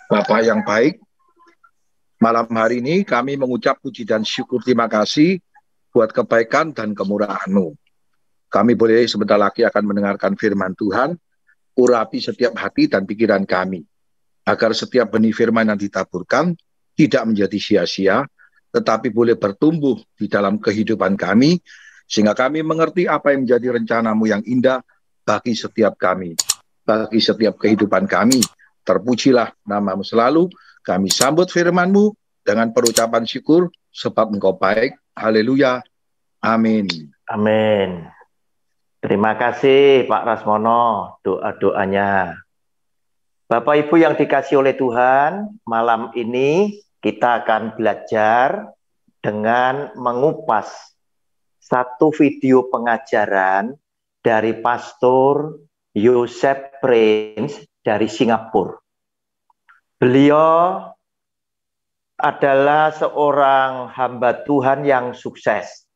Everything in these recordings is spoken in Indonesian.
Bapak yang baik, malam hari ini kami mengucap puji dan syukur terima kasih buat kebaikan dan kemurahan-Mu. Kami boleh sebentar lagi akan mendengarkan firman Tuhan, urapi setiap hati dan pikiran kami, agar setiap benih firman yang ditaburkan tidak menjadi sia-sia, tetapi boleh bertumbuh di dalam kehidupan kami, sehingga kami mengerti apa yang menjadi rencana-Mu yang indah bagi setiap kami, bagi setiap kehidupan kami. Terpujilah nama-Mu selalu. Kami sambut firman-Mu dengan perucapan syukur, sebab Engkau baik. Haleluya. Amin. Amin. Terima kasih Pak Rasmono doa-doanya. Bapak Ibu yang dikasihi oleh Tuhan, malam ini kita akan belajar dengan mengupas satu video pengajaran dari Pastor Joseph Prince dari Singapura. Beliau adalah seorang hamba Tuhan yang sukses.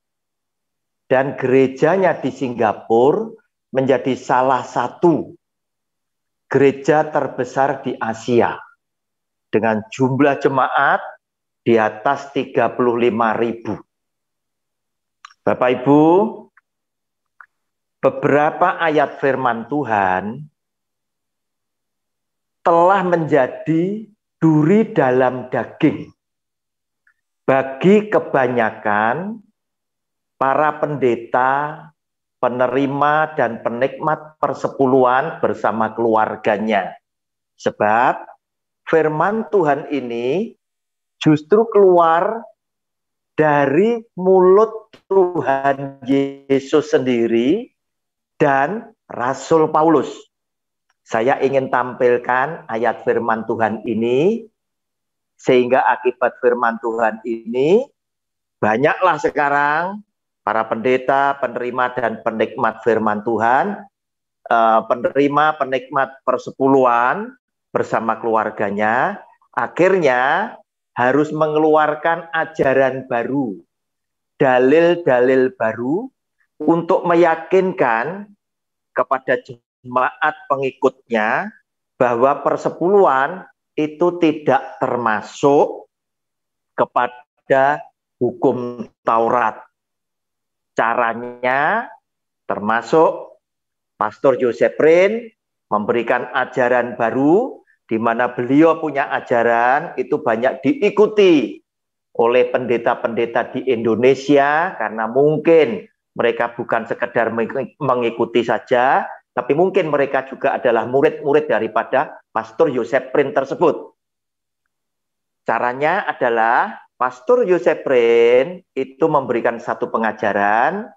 Dan gerejanya di Singapura menjadi salah satu gereja terbesar di Asia. Dengan jumlah jemaat di atas 35.000. Bapak Ibu, beberapa ayat firman Tuhan telah menjadi duri dalam daging bagi kebanyakan para pendeta, penerima, dan penikmat persepuluhan bersama keluarganya. Sebab firman Tuhan ini justru keluar dari mulut Tuhan Yesus sendiri dan Rasul Paulus. Saya ingin tampilkan ayat firman Tuhan ini, sehingga akibat firman Tuhan ini, banyaklah sekarang para pendeta, penerima, dan penikmat firman Tuhan, penerima, penikmat persepuluhan bersama keluarganya, akhirnya harus mengeluarkan ajaran baru, dalil-dalil baru, untuk meyakinkan kepada jemaat pengikutnya bahwa persepuluhan itu tidak termasuk kepada hukum Taurat. Caranya termasuk Pastor Joseph Prince memberikan ajaran baru, di mana beliau punya ajaran itu banyak diikuti oleh pendeta-pendeta di Indonesia, karena mungkin mereka bukan sekedar mengikuti saja, tapi mungkin mereka juga adalah murid-murid daripada Pastor Joseph Prince tersebut. Caranya adalah Pastor Joseph Prince itu memberikan satu pengajaran.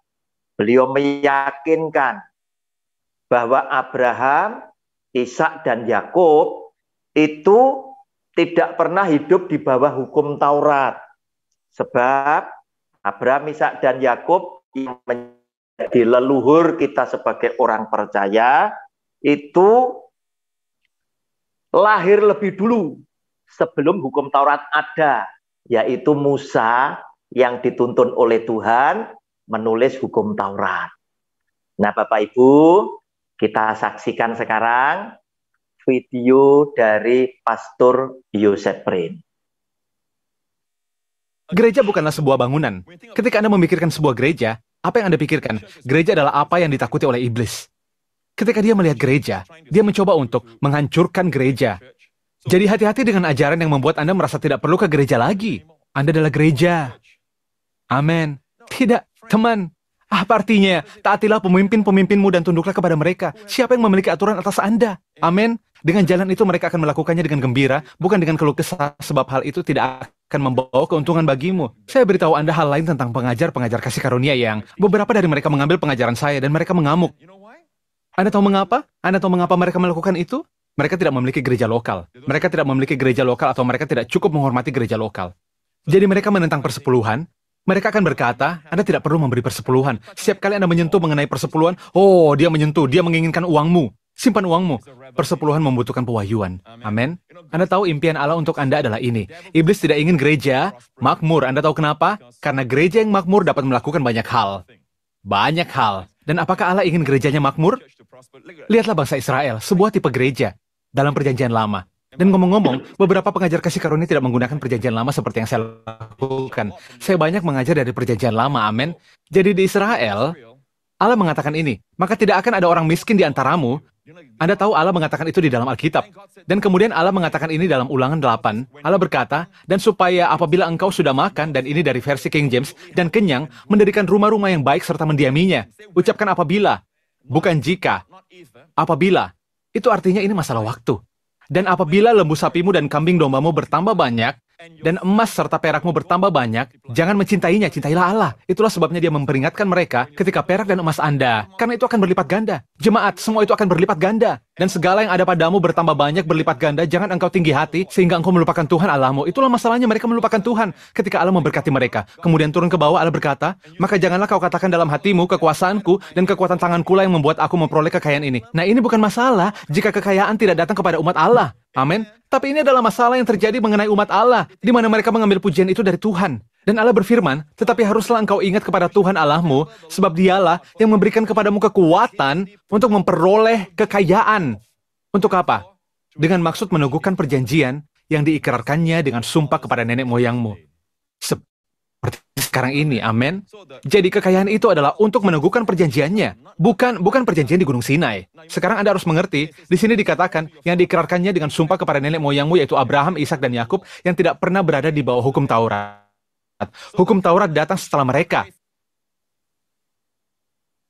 Beliau meyakinkan bahwa Abraham, Ishak, dan Yakub itu tidak pernah hidup di bawah hukum Taurat. Sebab Abraham, Ishak, dan Yakub yang menjadi leluhur kita sebagai orang percaya itu lahir lebih dulu sebelum hukum Taurat ada, yaitu Musa yang dituntun oleh Tuhan menulis hukum Taurat. Nah, Bapak Ibu, kita saksikan sekarang video dari Pastor Joseph Prince. Gereja bukanlah sebuah bangunan. Ketika Anda memikirkan sebuah gereja, apa yang Anda pikirkan? Gereja adalah apa yang ditakuti oleh iblis. Ketika dia melihat gereja, dia mencoba untuk menghancurkan gereja. Jadi hati-hati dengan ajaran yang membuat Anda merasa tidak perlu ke gereja lagi. Anda adalah gereja. Amin. Tidak, teman. Apa artinya? Taatilah pemimpin-pemimpinmu dan tunduklah kepada mereka. Siapa yang memiliki aturan atas Anda? Amin. Dengan jalan itu mereka akan melakukannya dengan gembira, bukan dengan keluh kesah, sebab hal itu tidak akan membawa keuntungan bagimu. Saya beritahu Anda hal lain tentang pengajar-pengajar kasih karunia yang beberapa dari mereka mengambil pengajaran saya dan mereka mengamuk. Anda tahu mengapa? Anda tahu mengapa mereka melakukan itu? Mereka tidak memiliki gereja lokal. Mereka tidak memiliki gereja lokal atau mereka tidak cukup menghormati gereja lokal. Jadi mereka menentang persepuluhan. Mereka akan berkata, Anda tidak perlu memberi persepuluhan. Setiap kali Anda menyentuh mengenai persepuluhan, oh, dia menyentuh, dia menginginkan uangmu. Simpan uangmu. Persepuluhan membutuhkan pewahyuan. Amin. Anda tahu impian Allah untuk Anda adalah ini. Iblis tidak ingin gereja makmur. Anda tahu kenapa? Karena gereja yang makmur dapat melakukan banyak hal. Banyak hal. Dan apakah Allah ingin gerejanya makmur? Lihatlah bangsa Israel, sebuah tipe gereja dalam perjanjian lama. Dan ngomong-ngomong, beberapa pengajar kasih karunia tidak menggunakan perjanjian lama seperti yang saya lakukan. Saya banyak mengajar dari perjanjian lama, amin. Jadi di Israel, Allah mengatakan ini, maka tidak akan ada orang miskin di antaramu. Anda tahu Allah mengatakan itu di dalam Alkitab. Dan kemudian Allah mengatakan ini dalam Ulangan 8. Allah berkata, dan supaya apabila engkau sudah makan, dan ini dari versi King James, dan kenyang, mendirikan rumah-rumah yang baik serta mendiaminya. Ucapkan apabila, bukan jika. Apabila, itu artinya ini masalah waktu. Dan apabila lembu sapimu dan kambing dombamu bertambah banyak, dan emas serta perakmu bertambah banyak, jangan mencintainya, cintailah Allah. Itulah sebabnya dia memperingatkan mereka ketika perak dan emas Anda, karena itu akan berlipat ganda. Jemaat, semua itu akan berlipat ganda. Dan segala yang ada padamu bertambah banyak berlipat ganda, jangan engkau tinggi hati, sehingga engkau melupakan Tuhan Allahmu. Itulah masalahnya, mereka melupakan Tuhan ketika Allah memberkati mereka. Kemudian turun ke bawah, Allah berkata, maka janganlah kau katakan dalam hatimu, kekuasaanku dan kekuatan tanganku lah yang membuat aku memperoleh kekayaan ini. Nah, ini bukan masalah jika kekayaan tidak datang kepada umat Allah. Amin. Tapi ini adalah masalah yang terjadi mengenai umat Allah, di mana mereka mengambil pujian itu dari Tuhan. Dan Allah berfirman, tetapi haruslah engkau ingat kepada Tuhan Allahmu, sebab dialah yang memberikan kepadamu kekuatan untuk memperoleh kekayaan. Untuk apa? Dengan maksud meneguhkan perjanjian yang diikrarkannya dengan sumpah kepada nenek moyangmu. Seperti sekarang ini, amin. Jadi kekayaan itu adalah untuk meneguhkan perjanjiannya, bukan perjanjian di Gunung Sinai. Sekarang Anda harus mengerti, di sini dikatakan yang diikrarkannya dengan sumpah kepada nenek moyangmu, yaitu Abraham, Ishak, dan Yakub, yang tidak pernah berada di bawah hukum Taurat. Hukum Taurat datang setelah mereka.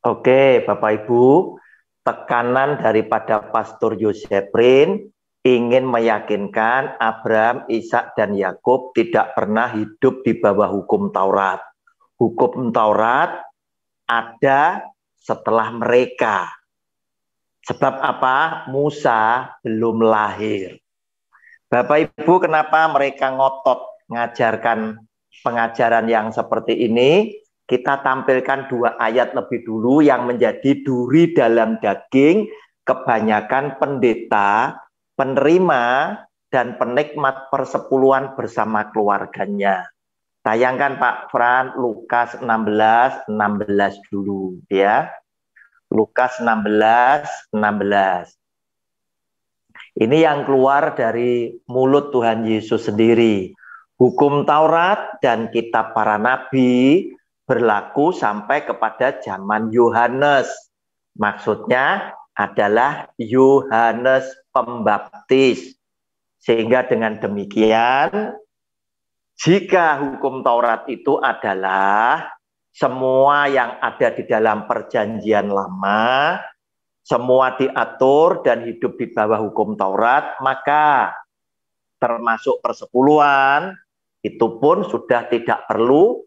Oke, Bapak Ibu, tekanan daripada Pastor Yoseprin ingin meyakinkan Abraham, Ishak, dan Yakub tidak pernah hidup di bawah hukum Taurat. Hukum Taurat ada setelah mereka. Sebab apa? Musa belum lahir. Bapak Ibu, kenapa mereka ngotot ngajarkan pengajaran yang seperti ini? Kita tampilkan 2 ayat lebih dulu yang menjadi duri dalam daging kebanyakan pendeta, penerima, dan penikmat persepuluhan bersama keluarganya. Tayangkan Pak Fran, Lukas 16 dulu ya. Lukas 16. Ini yang keluar dari mulut Tuhan Yesus sendiri. Hukum Taurat dan kitab para nabi berlaku sampai kepada zaman Yohanes. Maksudnya adalah Yohanes Pembaptis. Sehingga dengan demikian, jika hukum Taurat itu adalah semua yang ada di dalam perjanjian lama, semua diatur dan hidup di bawah hukum Taurat, maka termasuk persepuluhan, itu pun sudah tidak perlu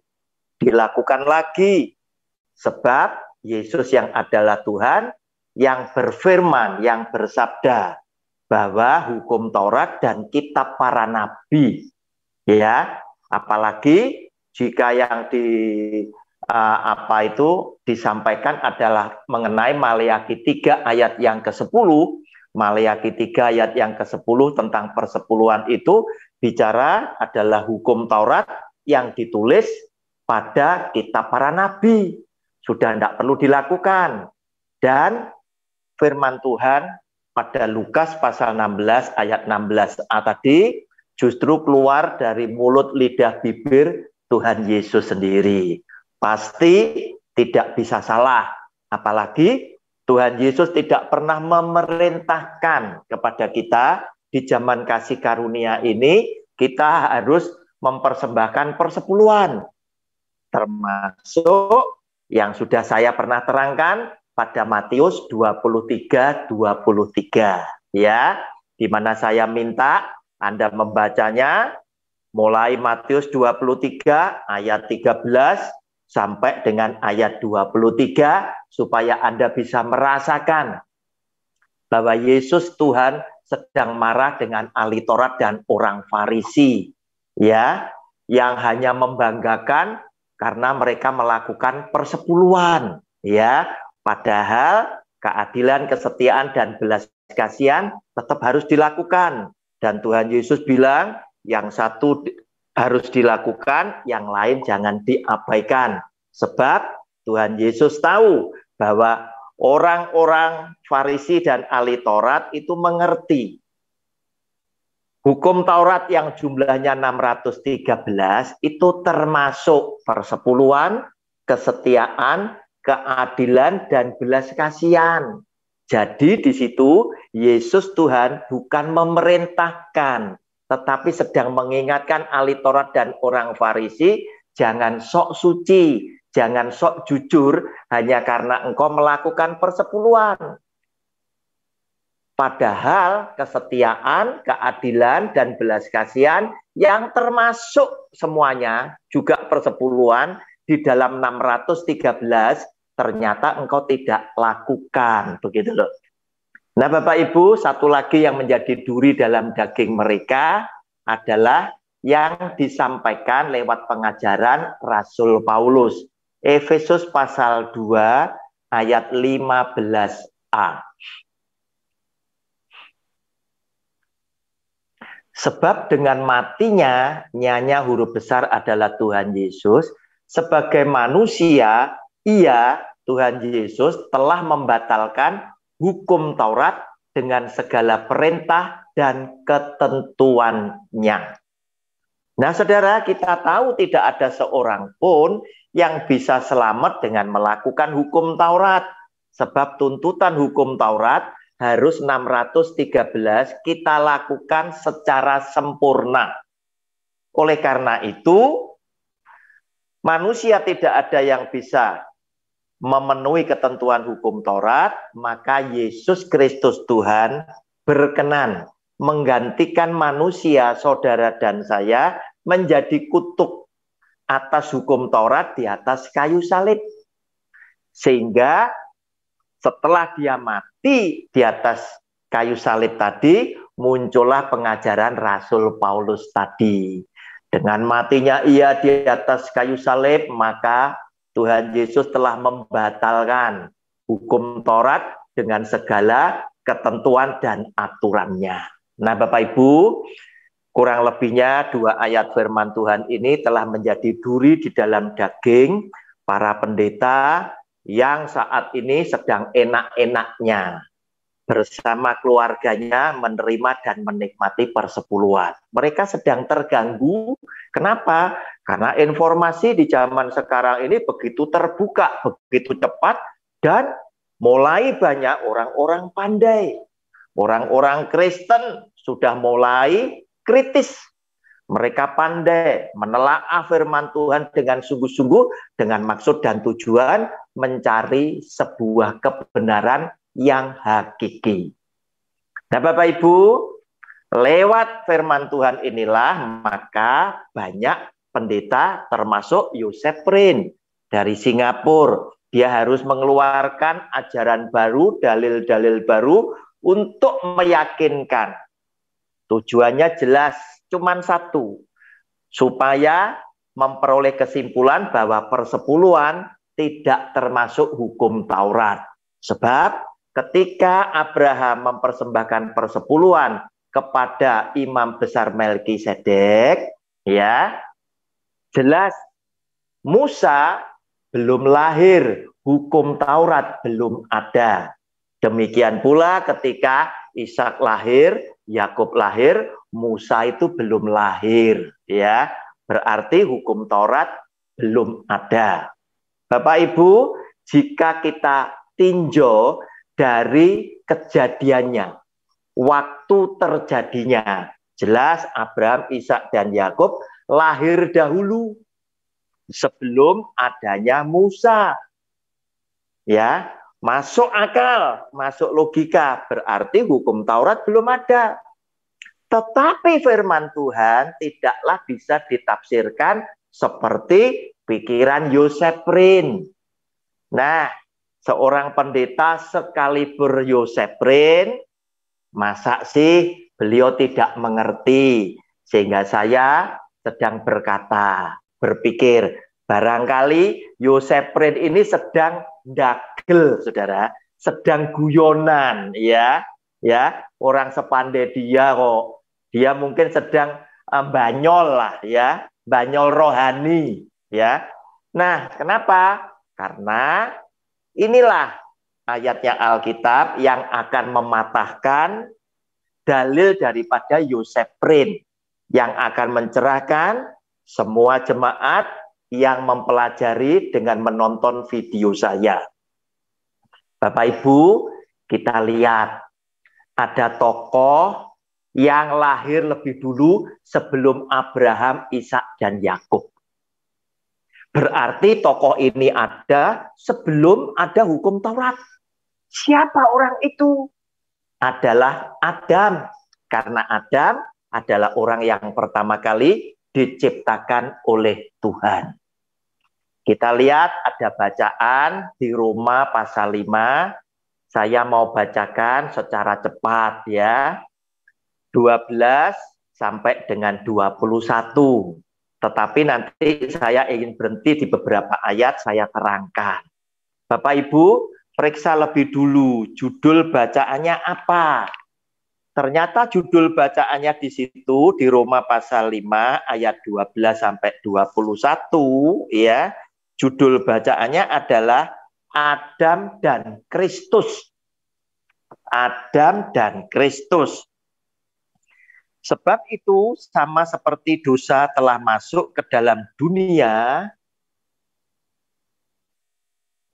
dilakukan lagi. Sebab Yesus yang adalah Tuhan, yang berfirman, yang bersabda, bahwa hukum Taurat dan kitab para nabi, ya, apalagi jika yang disampaikan adalah mengenai Maleakhi 3 ayat yang ke-10, Maleakhi 3 ayat yang ke-10 tentang persepuluhan itu bicara adalah hukum Taurat yang ditulis pada kitab para nabi. Sudah tidak perlu dilakukan. Dan firman Tuhan pada Lukas pasal 16 ayat 16a tadi justru keluar dari mulut lidah bibir Tuhan Yesus sendiri. Pasti tidak bisa salah. Apalagi Tuhan Yesus tidak pernah memerintahkan kepada kita di zaman kasih karunia ini kita harus mempersembahkan persepuluhan. Termasuk yang sudah saya pernah terangkan pada Matius 23 ya, di mana saya minta Anda membacanya mulai Matius 23 ayat 13 sampai dengan ayat 23 supaya Anda bisa merasakan bahwa Yesus Tuhan sedang marah dengan ahli Taurat dan orang Farisi, ya, yang hanya membanggakan karena mereka melakukan persepuluhan, ya. Padahal keadilan, kesetiaan, dan belas kasihan tetap harus dilakukan. Dan Tuhan Yesus bilang, yang satu harus dilakukan, yang lain jangan diabaikan. Sebab Tuhan Yesus tahu bahwa orang-orang Farisi dan ahli Taurat itu mengerti Hukum Taurat yang jumlahnya 613 itu termasuk persepuluhan, kesetiaan, keadilan, dan belas kasihan. Jadi di situ Yesus Tuhan bukan memerintahkan, tetapi sedang mengingatkan ahli Taurat dan orang Farisi, jangan sok suci, jangan sok jujur hanya karena engkau melakukan persepuluhan. Padahal kesetiaan, keadilan, dan belas kasihan yang termasuk semuanya juga persepuluhan di dalam 613 ternyata engkau tidak lakukan, begitu loh. Nah Bapak Ibu, satu lagi yang menjadi duri dalam daging mereka adalah yang disampaikan lewat pengajaran Rasul Paulus. Efesus pasal 2 ayat 15a. Sebab dengan matinya, nyanya huruf besar adalah Tuhan Yesus, sebagai manusia, ia, Tuhan Yesus, telah membatalkan hukum Taurat dengan segala perintah dan ketentuannya. Nah saudara, kita tahu tidak ada seorang pun yang bisa selamat dengan melakukan hukum Taurat. Sebab tuntutan hukum Taurat harus 613 kita lakukan secara sempurna. Oleh karena itu, manusia tidak ada yang bisa memenuhi ketentuan hukum Taurat, maka Yesus Kristus Tuhan berkenan menggantikan manusia, saudara dan saya, menjadi kutuk atas hukum Taurat di atas kayu salib. Sehingga setelah dia mati di atas kayu salib tadi, muncullah pengajaran Rasul Paulus tadi. Dengan matinya ia di atas kayu salib, maka Tuhan Yesus telah membatalkan hukum Taurat dengan segala ketentuan dan aturannya. Nah Bapak Ibu, kurang lebihnya 2 ayat firman Tuhan ini telah menjadi duri di dalam daging para pendeta yang saat ini sedang enak-enaknya bersama keluarganya menerima dan menikmati persepuluhan. Mereka sedang terganggu. Kenapa? Karena informasi di zaman sekarang ini begitu terbuka, begitu cepat, dan mulai banyak orang-orang pandai. Orang-orang Kristen sudah mulai kritis. Mereka pandai menelaah firman Tuhan dengan sungguh-sungguh, dengan maksud dan tujuan mencari sebuah kebenaran yang hakiki. Nah Bapak Ibu, lewat firman Tuhan inilah maka banyak pendeta termasuk Joseph Prin dari Singapura. Dia harus mengeluarkan ajaran baru, dalil-dalil baru untuk meyakinkan. Tujuannya jelas, cuman satu, supaya memperoleh kesimpulan bahwa persepuluhan tidak termasuk hukum Taurat. Sebab ketika Abraham mempersembahkan persepuluhan kepada imam besar Melkisedek, ya, jelas Musa belum lahir, hukum Taurat belum ada. Demikian pula ketika Ishak lahir, Yakub lahir, Musa itu belum lahir, ya. Berarti hukum Taurat belum ada. Bapak Ibu, jika kita tinjau dari kejadiannya, waktu terjadinya, jelas Abraham, Ishak, dan Yakub lahir dahulu sebelum adanya Musa. Ya, masuk akal, masuk logika, berarti hukum Taurat belum ada. Tetapi firman Tuhan tidaklah bisa ditafsirkan seperti pikiran Joseph Prin. Nah, seorang pendeta sekaliber Joseph Prin, masa sih beliau tidak mengerti? Sehingga saya sedang berpikir, barangkali Joseph Prin ini sedang dagel, saudara, sedang guyonan, ya, orang sepandai dia kok, dia mungkin sedang banyol lah, ya, banyol rohani, ya. Nah, kenapa? Karena inilah ayatnya Alkitab yang akan mematahkan dalil daripada Yoseprin yang akan mencerahkan semua jemaat yang mempelajari dengan menonton video saya. Bapak Ibu, kita lihat ada tokoh yang lahir lebih dulu sebelum Abraham, Ishak, dan Yakub. Berarti tokoh ini ada sebelum ada hukum Taurat. Siapa orang itu? Adalah Adam. Karena Adam adalah orang yang pertama kali diciptakan oleh Tuhan. Kita lihat ada bacaan di Roma pasal 5. Saya mau bacakan secara cepat ya. 12 sampai dengan 21. Tetapi nanti saya ingin berhenti di beberapa ayat saya terangkan. Bapak Ibu, periksa lebih dulu judul bacaannya apa. Ternyata judul bacaannya di situ di Roma pasal 5 ayat 12 sampai 21 ya. Judul bacaannya adalah Adam dan Kristus. Adam dan Kristus. Sebab itu sama seperti dosa telah masuk ke dalam dunia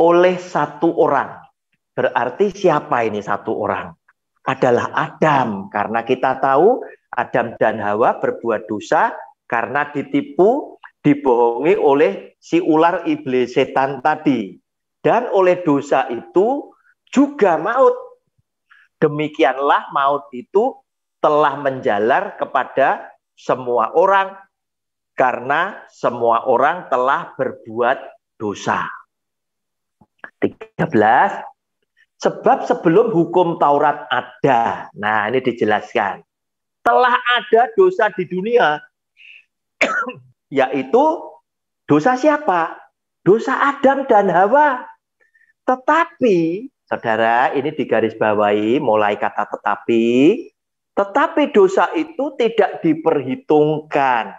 oleh satu orang. Berarti siapa ini satu orang? Adalah Adam. Karena kita tahu Adam dan Hawa berbuat dosa karena ditipu, dibohongi oleh si ular iblis setan tadi. Dan oleh dosa itu juga maut. Demikianlah maut itu telah menjalar kepada semua orang karena semua orang telah berbuat dosa. 13. Sebab sebelum hukum Taurat ada. Nah, ini dijelaskan. Telah ada dosa di dunia. Yaitu dosa siapa? Dosa Adam dan Hawa. Tetapi, saudara, ini digarisbawahi mulai kata tetapi dosa itu tidak diperhitungkan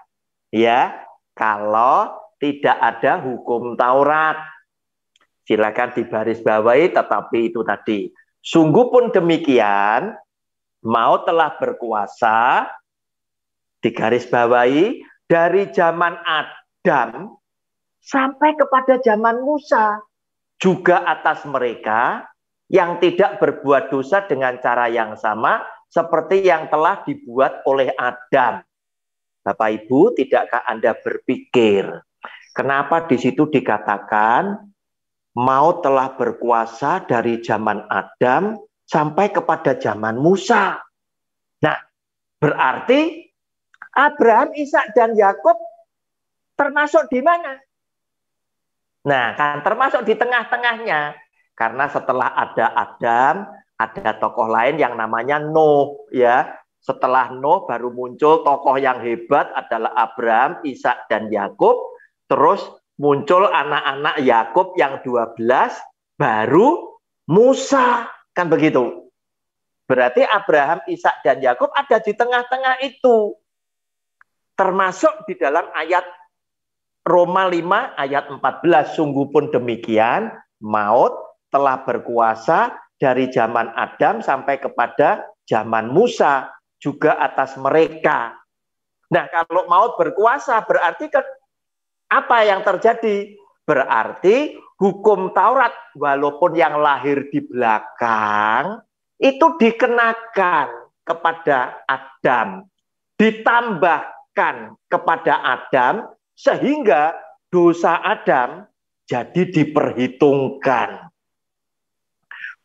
ya kalau tidak ada hukum Taurat. Silakan digarisbawahi, tetapi itu tadi. Sungguh pun demikian, maut telah berkuasa, digarisbawahi dari zaman Adam sampai kepada zaman Musa, juga atas mereka yang tidak berbuat dosa dengan cara yang sama seperti yang telah dibuat oleh Adam. Bapak Ibu, tidakkah Anda berpikir kenapa di situ dikatakan maut telah berkuasa dari zaman Adam sampai kepada zaman Musa? Nah, berarti Abraham, Ishak, dan Yakub termasuk di mana? Nah, kan termasuk di tengah-tengahnya. Karena setelah ada Adam, ada tokoh lain yang namanya Nuh ya. Setelah Nuh baru muncul tokoh yang hebat adalah Abraham, Ishak, dan Yakub. Terus muncul anak-anak Yakub yang 12, baru Musa, kan begitu. Berarti Abraham, Ishak, dan Yakub ada di tengah-tengah itu. Termasuk di dalam ayat Roma 5 ayat 14. Sungguh pun demikian, maut telah berkuasa dari zaman Adam sampai kepada zaman Musa, juga atas mereka. Nah, kalau maut berkuasa berarti kan apa yang terjadi? Berarti hukum Taurat walaupun yang lahir di belakang itu dikenakan kepada Adam, ditambahkan kepada Adam sehingga dosa Adam jadi diperhitungkan.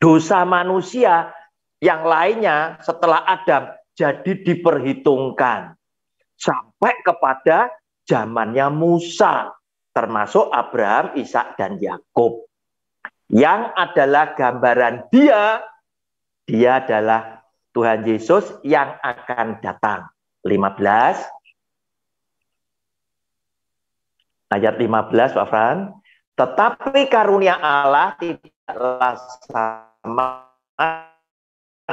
Dosa manusia yang lainnya setelah Adam jadi diperhitungkan sampai kepada zamannya Musa, termasuk Abraham, Ishak, dan Yakub, yang adalah gambaran dia adalah Tuhan Yesus yang akan datang. 15 ayat 15, Pak Fran. Tetapi karunia Allah tidaklah sama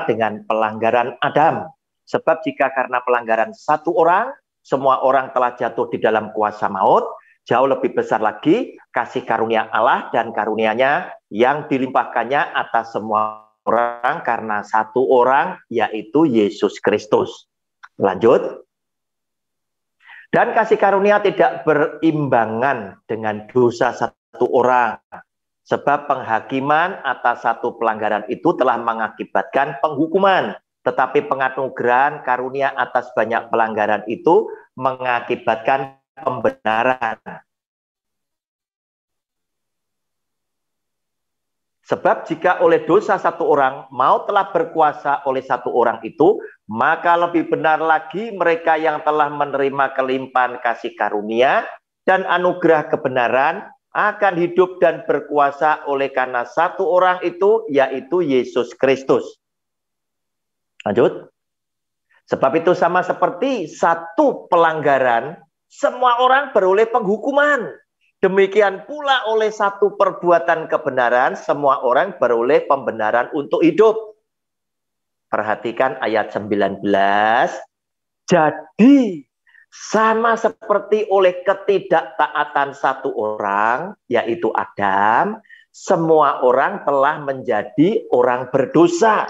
dengan pelanggaran Adam. Sebab jika karena pelanggaran satu orang, semua orang telah jatuh di dalam kuasa maut, jauh lebih besar lagi kasih karunia Allah dan karunia-Nya yang dilimpahkannya atas semua orang karena satu orang, yaitu Yesus Kristus. Lanjut. Dan kasih karunia tidak berimbangan dengan dosa satu orang. Sebab penghakiman atas satu pelanggaran itu telah mengakibatkan penghukuman. Tetapi penganugerahan karunia atas banyak pelanggaran itu mengakibatkan pembenaran. Sebab jika oleh dosa satu orang maut telah berkuasa oleh satu orang itu, maka lebih benar lagi mereka yang telah menerima kelimpahan kasih karunia dan anugerah kebenaran akan hidup dan berkuasa oleh karena satu orang itu, yaitu Yesus Kristus. Lanjut. Sebab itu sama seperti satu pelanggaran, semua orang beroleh penghukuman. Demikian pula oleh satu perbuatan kebenaran, semua orang beroleh pembenaran untuk hidup. Perhatikan ayat 19. Jadi, sama seperti oleh ketidaktaatan satu orang, yaitu Adam, semua orang telah menjadi orang berdosa.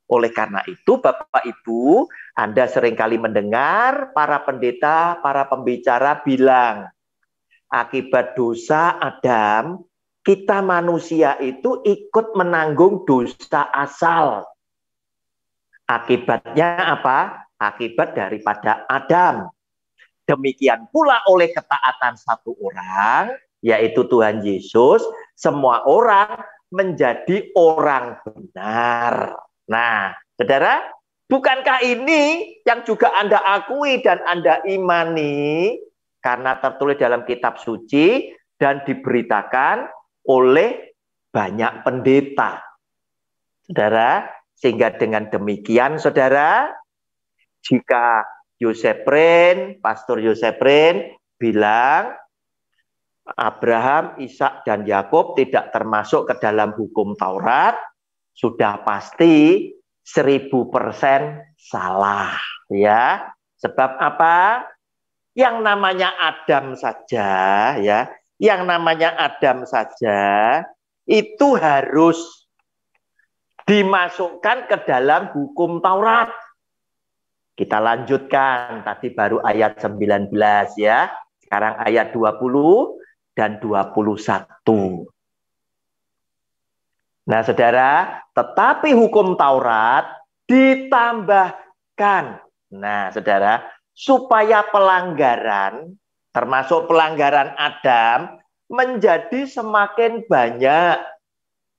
Oleh karena itu, Bapak Ibu, Anda seringkali mendengar para pendeta, para pembicara bilang, akibat dosa Adam, kita manusia itu ikut menanggung dosa asal. Akibatnya apa? Akibat daripada Adam. Demikian pula oleh ketaatan satu orang, yaitu Tuhan Yesus, semua orang menjadi orang benar. Nah, saudara, bukankah ini yang juga Anda akui dan Anda imani? Karena tertulis dalam kitab suci dan diberitakan oleh banyak pendeta. Saudara, sehingga dengan demikian, saudara, jika Pastor Joseph Prin bilang Abraham, Ishak, dan Yakub tidak termasuk ke dalam hukum Taurat, sudah pasti 1000% salah. Ya, sebab apa? Yang namanya Adam saja, ya, yang namanya Adam saja itu harus dimasukkan ke dalam hukum Taurat. Kita lanjutkan, tadi baru ayat 19 ya. Sekarang ayat 20 dan 21. Nah, saudara, tetapi hukum Taurat ditambahkan. Nah, saudara, supaya pelanggaran, termasuk pelanggaran Adam, menjadi semakin banyak.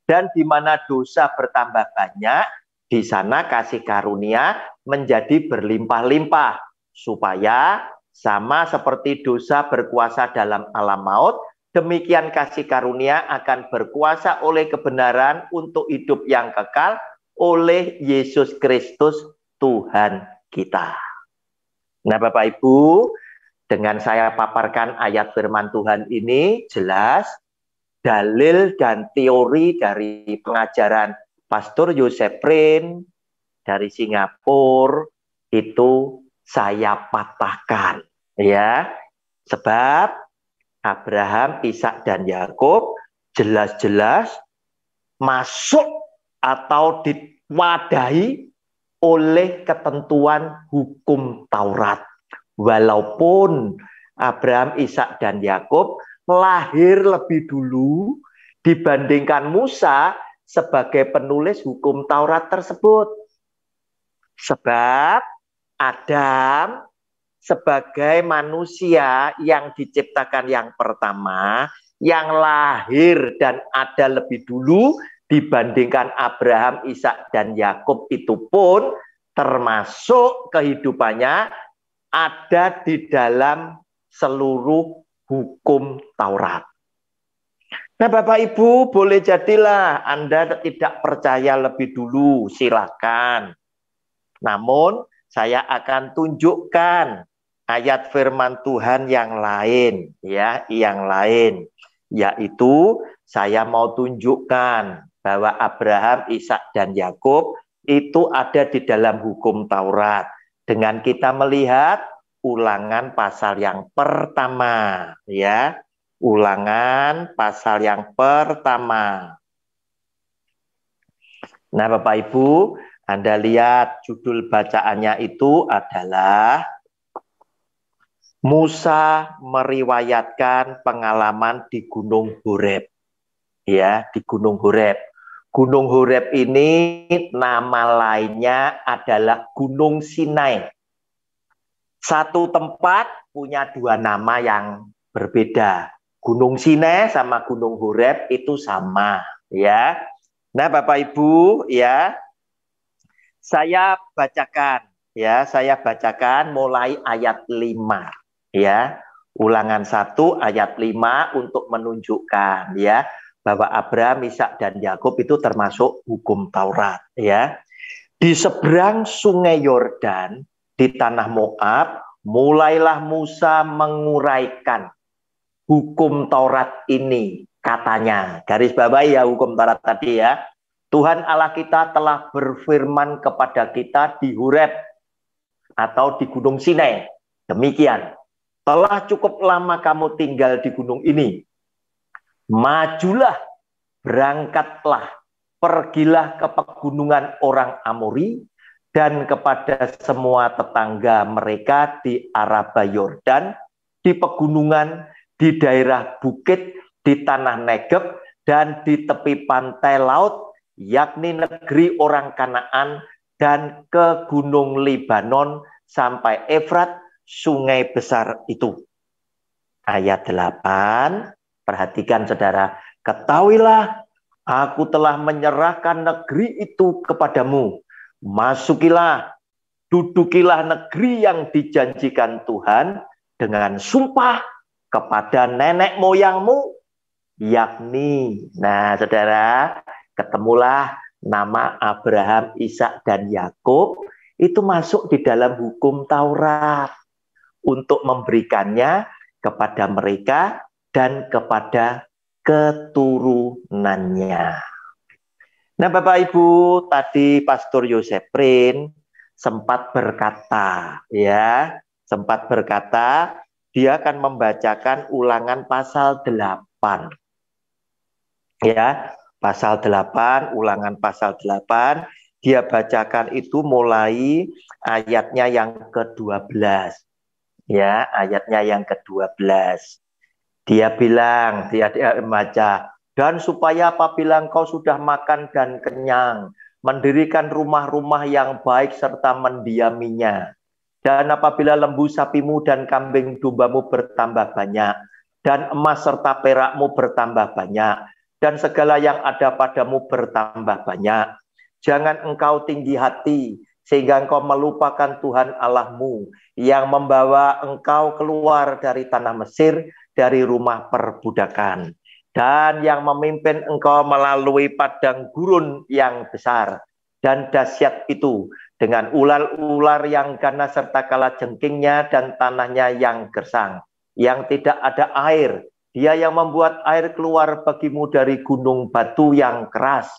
Dan di mana dosa bertambah banyak, di sana kasih karunia menjadi berlimpah-limpah. Supaya sama seperti dosa berkuasa dalam alam maut, demikian kasih karunia akan berkuasa oleh kebenaran untuk hidup yang kekal oleh Yesus Kristus Tuhan kita. Nah, Bapak Ibu, dengan saya paparkan ayat firman Tuhan ini jelas dalil dan teori dari pengajaran Pastor Joseph Prin dari Singapura itu saya patahkan, ya. Sebab Abraham, Ishak, dan Yakub jelas-jelas masuk atau diwadahi oleh ketentuan hukum Taurat. Walaupun Abraham, Ishak, dan Yakub lahir lebih dulu dibandingkan Musa sebagai penulis hukum Taurat tersebut. Sebab Adam sebagai manusia yang diciptakan yang pertama, yang lahir dan ada lebih dulu dibandingkan Abraham, Ishak, dan Yakub itu pun termasuk kehidupannya ada di dalam seluruh hukum Taurat. Nah, Bapak Ibu, boleh jadilah Anda tidak percaya lebih dulu, silakan. Namun, saya akan tunjukkan ayat firman Tuhan yang lain, ya, yang lain, yaitu saya mau tunjukkan bahwa Abraham, Ishak, dan Yakub itu ada di dalam hukum Taurat. Dengan kita melihat Ulangan pasal yang pertama, ya. Ulangan pasal yang pertama. Nah, Bapak Ibu, Anda lihat judul bacaannya itu adalah Musa meriwayatkan pengalaman di Gunung Horeb. Ya, di Gunung Horeb. Gunung Horeb ini nama lainnya adalah Gunung Sinai. Satu tempat punya dua nama yang berbeda. Gunung Sinai sama Gunung Horeb itu sama, ya. Nah, Bapak Ibu, ya, saya bacakan mulai ayat 5, ya. Ulangan 1 ayat 5 untuk menunjukkan, ya, bahwa Abraham, Ishak dan Yakub itu termasuk hukum Taurat, ya. Di seberang Sungai Yordan di tanah Moab, mulailah Musa menguraikan hukum Taurat ini, katanya. Garis bawahi ya hukum Taurat tadi, ya. Tuhan Allah kita telah berfirman kepada kita di Horeb atau di Gunung Sinai. Demikian. Telah cukup lama kamu tinggal di gunung ini. Majulah, berangkatlah, pergilah ke pegunungan orang Amori dan kepada semua tetangga mereka di Araba Yordan, di pegunungan, di daerah bukit, di tanah Negeb, dan di tepi pantai laut, yakni negeri orang Kanaan, dan ke gunung Libanon sampai Efrat, sungai besar itu. Ayat 8, perhatikan saudara, ketahuilah aku telah menyerahkan negeri itu kepadamu. Masukilah, dudukilah negeri yang dijanjikan Tuhan dengan sumpah kepada nenek moyangmu, yakni, nah saudara, ketemulah nama Abraham, Ishak dan Yakub itu masuk di dalam hukum Taurat untuk memberikannya kepada mereka dan kepada keturunannya. Nah, Bapak Ibu, tadi Pastor Yoseprin sempat berkata, ya, dia akan membacakan Ulangan pasal 8. Ya, pasal 8, Ulangan pasal 8, dia bacakan itu mulai ayatnya yang ke-12. Ya, ayatnya yang ke-12. Dia bilang, dia baca, dan supaya apabila engkau sudah makan dan kenyang, mendirikan rumah-rumah yang baik serta mendiaminya. Dan apabila lembu sapimu dan kambing dombamu bertambah banyak, dan emas serta perakmu bertambah banyak, dan segala yang ada padamu bertambah banyak, jangan engkau tinggi hati, sehingga engkau melupakan Tuhan Allahmu, yang membawa engkau keluar dari tanah Mesir, dari rumah perbudakan, dan yang memimpin engkau melalui padang gurun yang besar dan dahsyat itu, dengan ular-ular yang ganas serta kalajengkingnya dan tanahnya yang gersang, yang tidak ada air. Dia yang membuat air keluar bagimu dari gunung batu yang keras,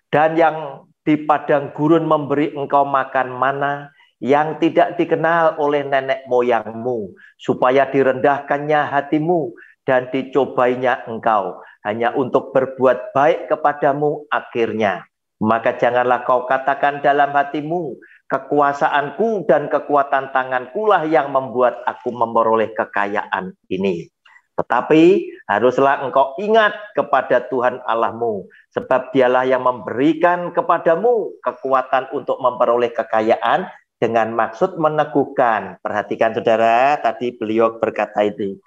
dan yang di padang gurun memberi engkau makan mana yang tidak dikenal oleh nenek moyangmu, supaya direndahkannya hatimu dan dicobainya engkau, hanya untuk berbuat baik kepadamu akhirnya. Maka janganlah kau katakan dalam hatimu, kekuasaanku dan kekuatan tanganku lah yang membuat aku memperoleh kekayaan ini. Tetapi haruslah engkau ingat kepada Tuhan Allahmu, sebab dialah yang memberikan kepadamu kekuatan untuk memperoleh kekayaan dengan maksud meneguhkan. Perhatikan saudara, tadi beliau berkata itu,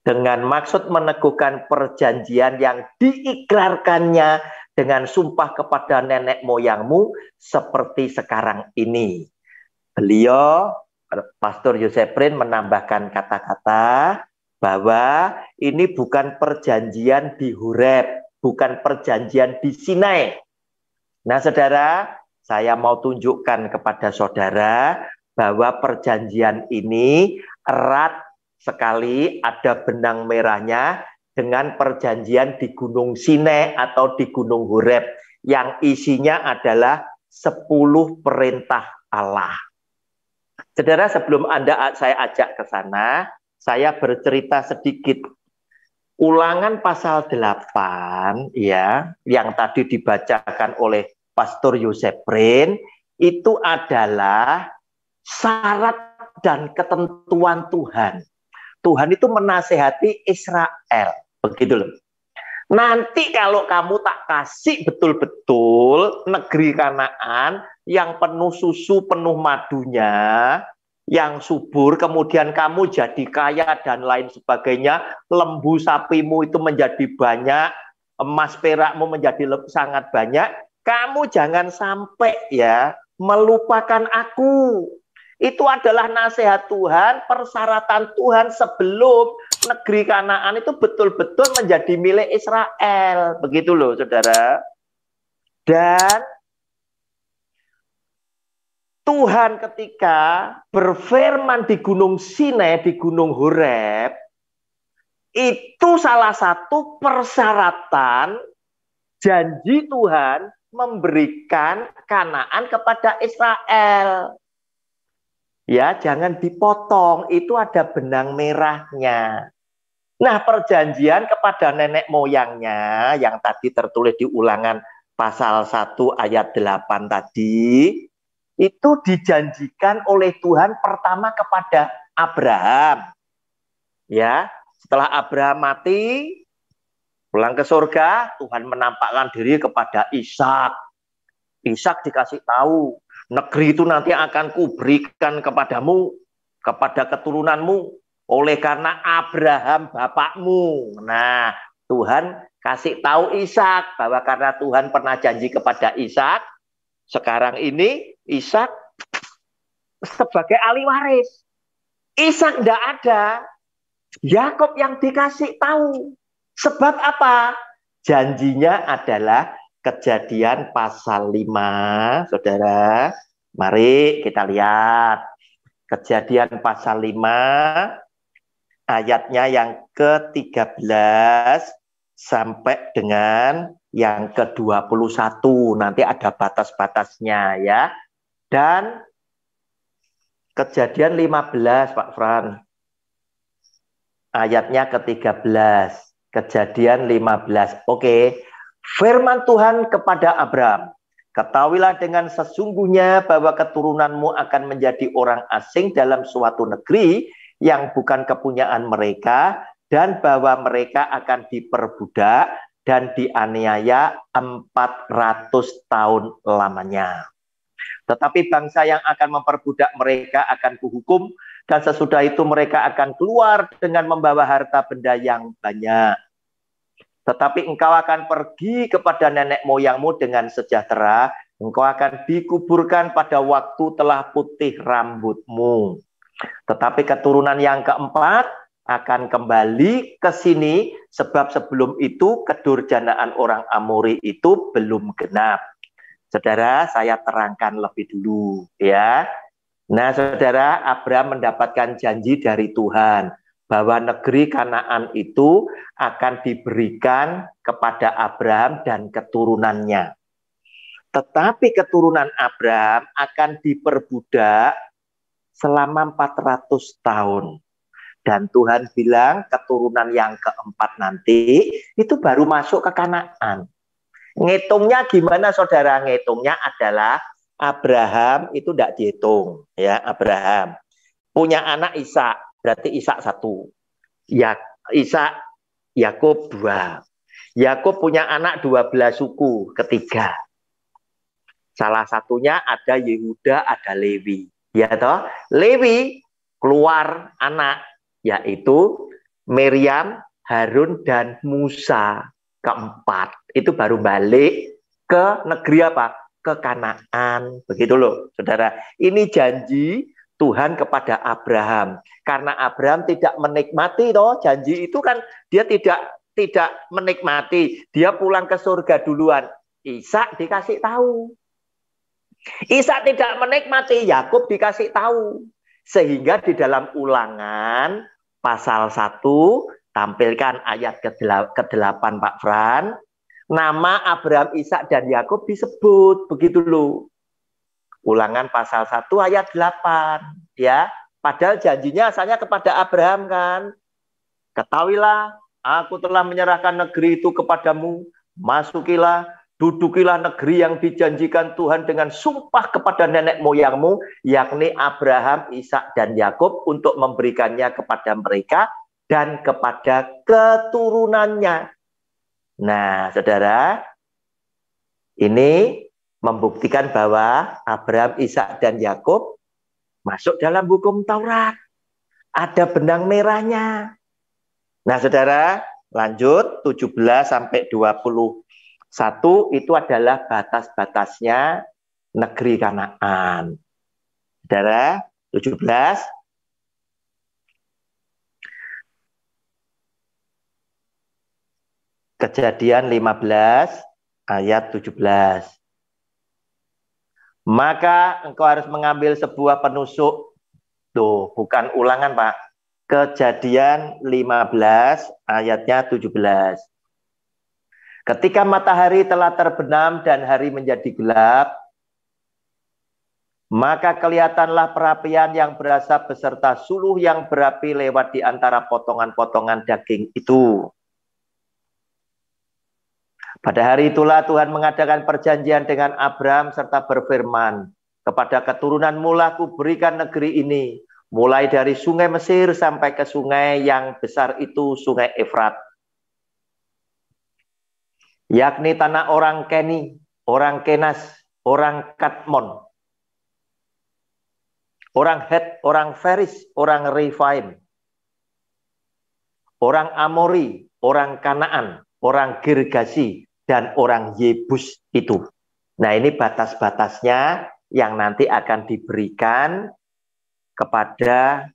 dengan maksud meneguhkan perjanjian yang diikrarkannya dengan sumpah kepada nenek moyangmu seperti sekarang ini. Beliau, Pastor Yoseprin, menambahkan kata-kata bahwa ini bukan perjanjian di Horeb, bukan perjanjian di Sinai. Nah, saudara, saya mau tunjukkan kepada saudara bahwa perjanjian ini erat sekali, ada benang merahnya dengan perjanjian di Gunung Sinai atau di Gunung Horeb, yang isinya adalah 10 perintah Allah. Saudara, sebelum saya ajak ke sana, saya bercerita sedikit. Ulangan pasal 8 ya, yang tadi dibacakan oleh Pastor Yosef Prin itu adalah syarat dan ketentuan Tuhan. Tuhan itu menasehati Israel, begitu loh. Nanti kalau kamu tak kasih betul-betul negeri Kanaan yang penuh susu, penuh madunya, yang subur, kemudian kamu jadi kaya dan lain sebagainya, lembu sapimu itu menjadi banyak, emas perakmu menjadi sangat banyak, kamu jangan sampai ya melupakan aku. Itu adalah nasihat Tuhan, persyaratan Tuhan sebelum negeri Kanaan itu betul-betul menjadi milik Israel. Begitu loh, saudara. Dan Tuhan ketika berfirman di Gunung Sinai, di Gunung Horeb, itu salah satu persyaratan janji Tuhan memberikan Kanaan kepada Israel. Ya, jangan dipotong, itu ada benang merahnya. Nah, perjanjian kepada nenek moyangnya yang tadi tertulis di Ulangan pasal 1 ayat 8 tadi, itu dijanjikan oleh Tuhan pertama kepada Abraham. Ya, setelah Abraham mati, pulang ke surga, Tuhan menampakkan diri kepada Ishak. Ishak dikasih tahu, negeri itu nanti akan kuberikan kepadamu, kepada keturunanmu, oleh karena Abraham bapakmu. Nah, Tuhan kasih tahu Ishak bahwa karena Tuhan pernah janji kepada Ishak, sekarang ini Ishak sebagai ahli waris. Ishak tidak ada, Yakub yang dikasih tahu. Sebab apa? Janjinya adalah Kejadian pasal 5, saudara. Mari kita lihat. Kejadian pasal 5, ayatnya yang ke-13 sampai dengan yang ke-21. Nanti ada batas-batasnya ya. Dan Kejadian 15, Pak Fran. Ayatnya ke-13. Kejadian 15. Oke. Firman Tuhan kepada Abraham, ketahuilah dengan sesungguhnya bahwa keturunanmu akan menjadi orang asing dalam suatu negeri yang bukan kepunyaan mereka, dan bahwa mereka akan diperbudak dan dianiaya 400 tahun lamanya. Tetapi bangsa yang akan memperbudak mereka akan kuhukum, dan sesudah itu mereka akan keluar dengan membawa harta benda yang banyak. Tetapi engkau akan pergi kepada nenek moyangmu dengan sejahtera, engkau akan dikuburkan pada waktu telah putih rambutmu. Tetapi keturunan yang keempat akan kembali ke sini, sebab sebelum itu kedurjanaan orang Amori itu belum genap. Saudara, saya terangkan lebih dulu ya. Nah, saudara, Abraham mendapatkan janji dari Tuhan bahwa negeri Kanaan itu akan diberikan kepada Abraham dan keturunannya. Tetapi keturunan Abraham akan diperbudak selama 400 tahun. Dan Tuhan bilang keturunan yang keempat nanti itu baru masuk ke Kanaan. Ngitungnya gimana, saudara? Ngitungnya adalah Abraham itu tidak dihitung. Ya, Abraham punya anak Ishak. Berarti Ishak 1. Ya, Ishak, Yakub 2. Yakub punya anak 12 suku, ketiga. Salah satunya ada Yehuda, ada Lewi. Ya toh? Lewi keluar anak, yaitu Miriam, Harun, dan Musa. Keempat. Itu baru balik ke negeri apa? Ke Kanaan. Begitu loh, saudara. Ini janji Tuhan kepada Abraham, karena Abraham tidak menikmati toh janji itu kan, dia tidak menikmati, dia pulang ke surga duluan. Ishak dikasih tahu, Ishak tidak menikmati, Yakub dikasih tahu, sehingga di dalam Ulangan pasal 1 tampilkan ayat ke-8 Pak Fran, nama Abraham, Ishak, dan Yakub disebut, begitu loh. Ulangan pasal 1 ayat 8 ya. Padahal janjinya asalnya kepada Abraham kan. Ketahuilah aku telah menyerahkan negeri itu kepadamu, masukilah, dudukilah negeri yang dijanjikan Tuhan dengan sumpah kepada nenek moyangmu, yakni Abraham, Ishak, dan Yakub, untuk memberikannya kepada mereka dan kepada keturunannya. Nah, saudara, ini membuktikan bahwa Abraham, Ishak, dan Yakub masuk dalam hukum Taurat. Ada benang merahnya. Nah, saudara, lanjut 17 sampai 21 itu adalah batas-batasnya negeri Kanaan. Saudara, 17. Kejadian 15 ayat 17. Maka engkau harus mengambil sebuah penusuk. Tuh, bukan ulangan, Pak. Kejadian 15 ayatnya 17. Ketika matahari telah terbenam dan hari menjadi gelap, maka kelihatanlah perapian yang berasap beserta suluh yang berapi lewat di antara potongan-potongan daging itu. Pada hari itulah Tuhan mengadakan perjanjian dengan Abraham serta berfirman, kepada keturunanmu lah kuberikan negeri ini, mulai dari sungai Mesir sampai ke sungai yang besar itu, sungai Efrat, yakni tanah orang Keni, orang Kenas, orang Kadmon, orang Het, orang Feris, orang Refaim, orang Amori, orang Kanaan, orang Girgasi, dan orang Yebus itu. Nah, ini batas-batasnya yang nanti akan diberikan kepada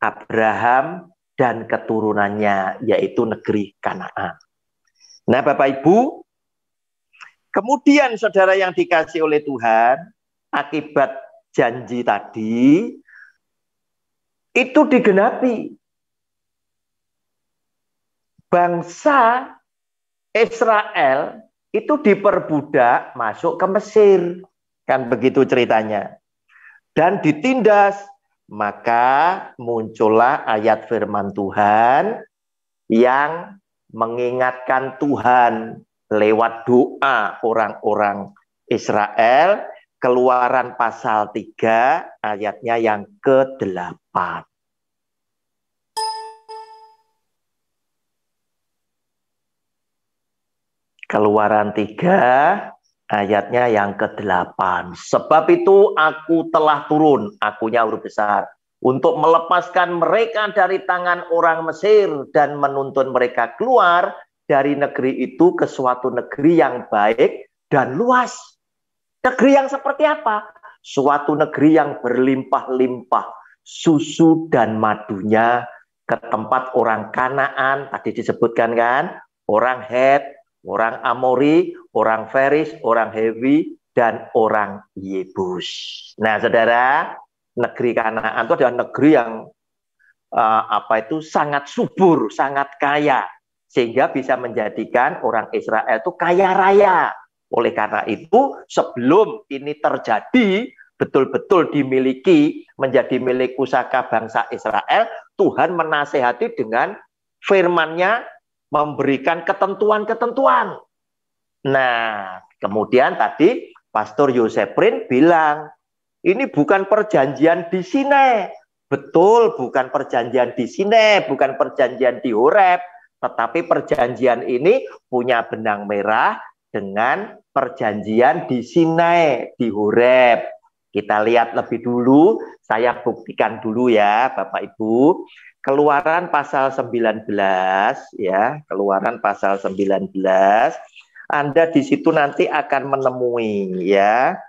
Abraham dan keturunannya, yaitu negeri Kanaan. Nah, Bapak Ibu, kemudian saudara yang dikasih oleh Tuhan, akibat janji tadi, itu digenapi. Bangsa Israel itu diperbudak masuk ke Mesir. Kan begitu ceritanya. Dan ditindas. Maka muncullah ayat firman Tuhan yang mengingatkan Tuhan lewat doa orang-orang Israel. Keluaran pasal 3 ayatnya yang ke-8. Keluaran 3 ayatnya yang ke-8. Sebab itu aku telah turun, akunya huruf besar, untuk melepaskan mereka dari tangan orang Mesir dan menuntun mereka keluar dari negeri itu ke suatu negeri yang baik dan luas. Negeri yang seperti apa? Suatu negeri yang berlimpah-limpah susu dan madunya, ke tempat orang Kanaan, tadi disebutkan kan, orang Het, orang Amori, orang Feris, orang Hewi, dan orang Yebus. Nah, saudara, negeri Kanaan itu adalah negeri yang sangat subur, sangat kaya, sehingga bisa menjadikan orang Israel itu kaya raya. Oleh karena itu, sebelum ini terjadi, betul-betul dimiliki, menjadi milik pusaka bangsa Israel, Tuhan menasehati dengan firman-Nya, memberikan ketentuan-ketentuan. Nah, kemudian tadi Pastor Yoseprin bilang, ini bukan perjanjian di Sinai. Betul, bukan perjanjian di Sinai, bukan perjanjian di Horeb, tetapi perjanjian ini punya benang merah dengan perjanjian di Sinai, di Horeb. Kita lihat lebih dulu, saya buktikan dulu ya, Bapak Ibu. Keluaran pasal 19 ya, Keluaran pasal 19. Anda di situ nanti akan menemui ya.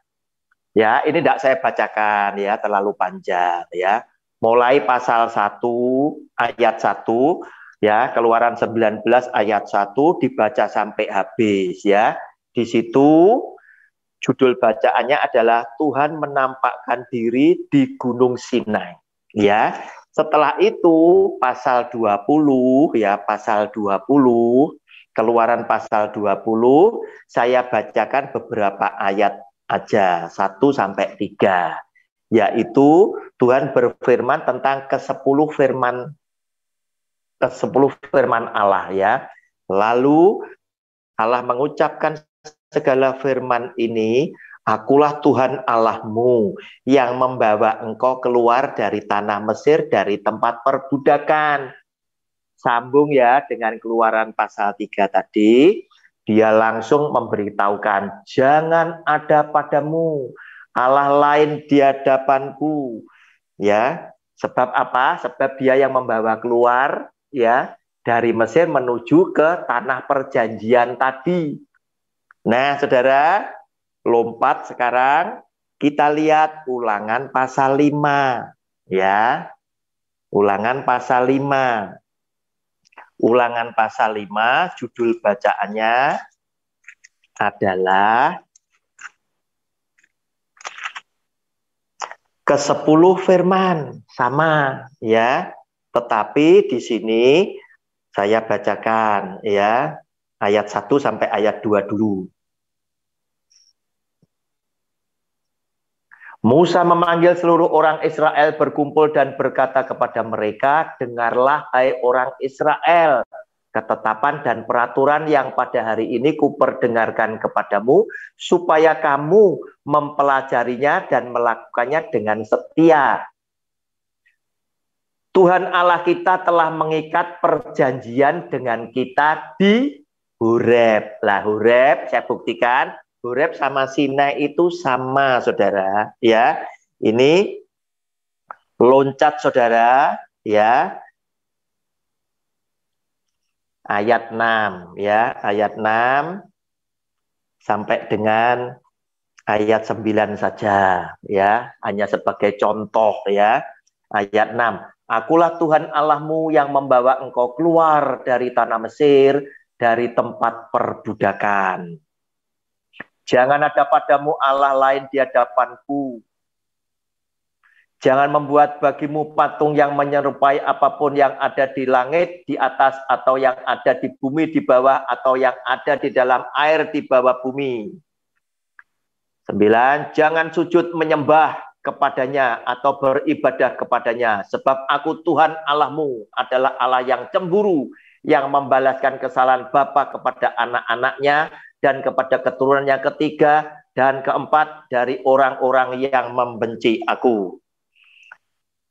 Ya, ini tidak saya bacakan ya, terlalu panjang ya. Mulai pasal 1 ayat 1 ya, Keluaran 19 ayat 1 dibaca sampai habis ya. Di situ judul bacaannya adalah Tuhan menampakkan diri di Gunung Sinai ya. Setelah itu pasal 20 ya, pasal 20, Keluaran pasal 20, saya bacakan beberapa ayat aja, 1 sampai 3. Yaitu Tuhan berfirman tentang ke-10 firman ke-10 firman Allah ya. Lalu Allah mengucapkan segala firman ini, akulah Tuhan Allahmu yang membawa engkau keluar dari tanah Mesir, dari tempat perbudakan. Sambung ya dengan Keluaran pasal 3 tadi. Dia langsung memberitahukan, jangan ada padamu Allah lain di hadapanku. Ya, sebab apa? Sebab dia yang membawa keluar ya dari Mesir menuju ke tanah perjanjian tadi. Nah, saudara, lompat sekarang kita lihat Ulangan pasal 5 ya. Ulangan pasal 5. Ulangan pasal 5, judul bacaannya adalah ke-10 firman, sama ya. Tetapi di sini saya bacakan ya ayat 1 sampai ayat 2 dulu. Musa memanggil seluruh orang Israel berkumpul dan berkata kepada mereka, dengarlah hai orang Israel, ketetapan dan peraturan yang pada hari ini kuperdengarkan kepadamu, supaya kamu mempelajarinya dan melakukannya dengan setia. Tuhan Allah kita telah mengikat perjanjian dengan kita di Horeb. Lah Horeb, saya buktikan, Horeb sama Sinai itu sama, saudara. Ya, ini loncat, saudara. Ya, ayat 6, ya, ayat 6 sampai dengan ayat 9 saja, ya, hanya sebagai contoh, ya. Ayat 6. Akulah Tuhan Allahmu yang membawa engkau keluar dari tanah Mesir, dari tempat perbudakan. Jangan ada padamu Allah lain di hadapanku. Jangan membuat bagimu patung yang menyerupai apapun yang ada di langit, di atas, atau yang ada di bumi di bawah, atau yang ada di dalam air di bawah bumi. 9. Jangan sujud menyembah kepadanya atau beribadah kepadanya. Sebab aku Tuhan Allahmu adalah Allah yang cemburu, yang membalaskan kesalahan bapa kepada anak-anaknya, dan kepada keturunan yang ketiga dan keempat dari orang-orang yang membenci aku.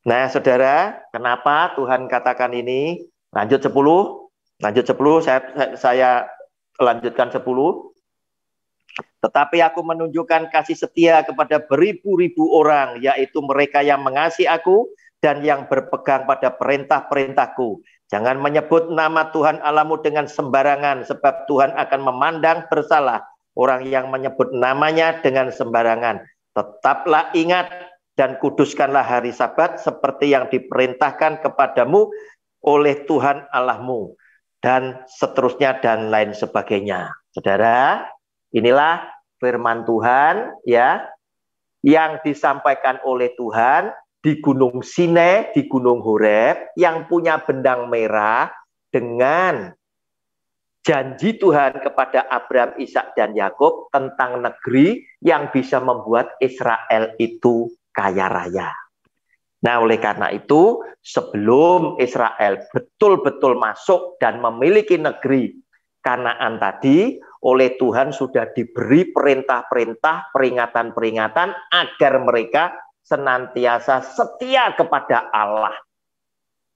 Nah, saudara, kenapa Tuhan katakan ini? Lanjut 10. Lanjut 10, saya lanjutkan 10. Tetapi aku menunjukkan kasih setia kepada beribu-ribu orang, yaitu mereka yang mengasihi aku dan yang berpegang pada perintah-perintahku. Jangan menyebut nama Tuhan Allahmu dengan sembarangan, sebab Tuhan akan memandang bersalah orang yang menyebut namanya dengan sembarangan. Tetaplah ingat dan kuduskanlah hari Sabat seperti yang diperintahkan kepadamu oleh Tuhan Allahmu. Dan seterusnya dan lain sebagainya. Saudara, inilah firman Tuhan ya yang disampaikan oleh Tuhan di Gunung Sinai, di Gunung Horeb, yang punya benang merah dengan janji Tuhan kepada Abraham, Ishak, dan Yakub tentang negeri yang bisa membuat Israel itu kaya raya. Nah, oleh karena itu, sebelum Israel betul-betul masuk dan memiliki negeri Kanaan tadi, oleh Tuhan sudah diberi perintah-perintah, peringatan-peringatan agar mereka senantiasa setia kepada Allah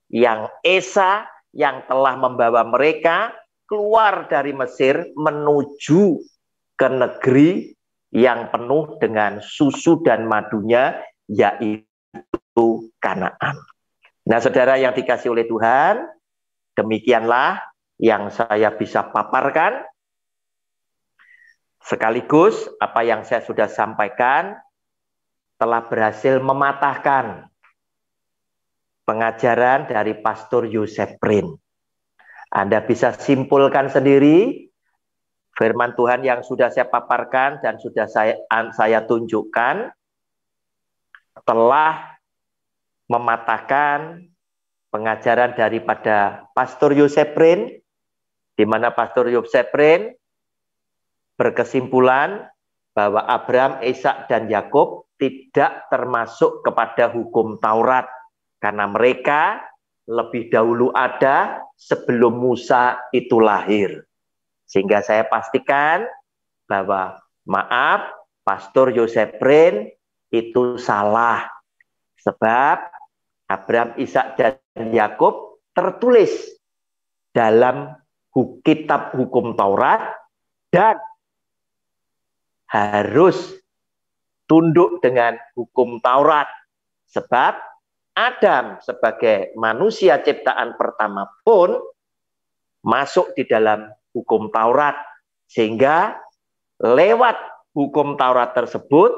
yang esa, yang telah membawa mereka keluar dari Mesir menuju ke negeri yang penuh dengan susu dan madunya, yaitu Kanaan. Nah, saudara yang dikasihi oleh Tuhan, demikianlah yang saya bisa paparkan. Sekaligus apa yang saya sudah sampaikan telah berhasil mematahkan pengajaran dari Pastor Yosef Prin. Anda bisa simpulkan sendiri firman Tuhan yang sudah saya paparkan dan sudah saya tunjukkan telah mematahkan pengajaran daripada Pastor Yosef Prin, di mana Pastor Yosef Prin berkesimpulan bahwa Abraham, Ishak, dan Yakub tidak termasuk kepada hukum Taurat karena mereka lebih dahulu ada sebelum Musa itu lahir. Sehingga saya pastikan bahwa maaf, Pastor Joseph Prin itu salah. Sebab Abraham, Ishak, dan Yakub tertulis dalam kitab hukum Taurat dan harus tunduk dengan hukum Taurat. Sebab Adam sebagai manusia ciptaan pertama pun masuk di dalam hukum Taurat. Sehingga lewat hukum Taurat tersebut,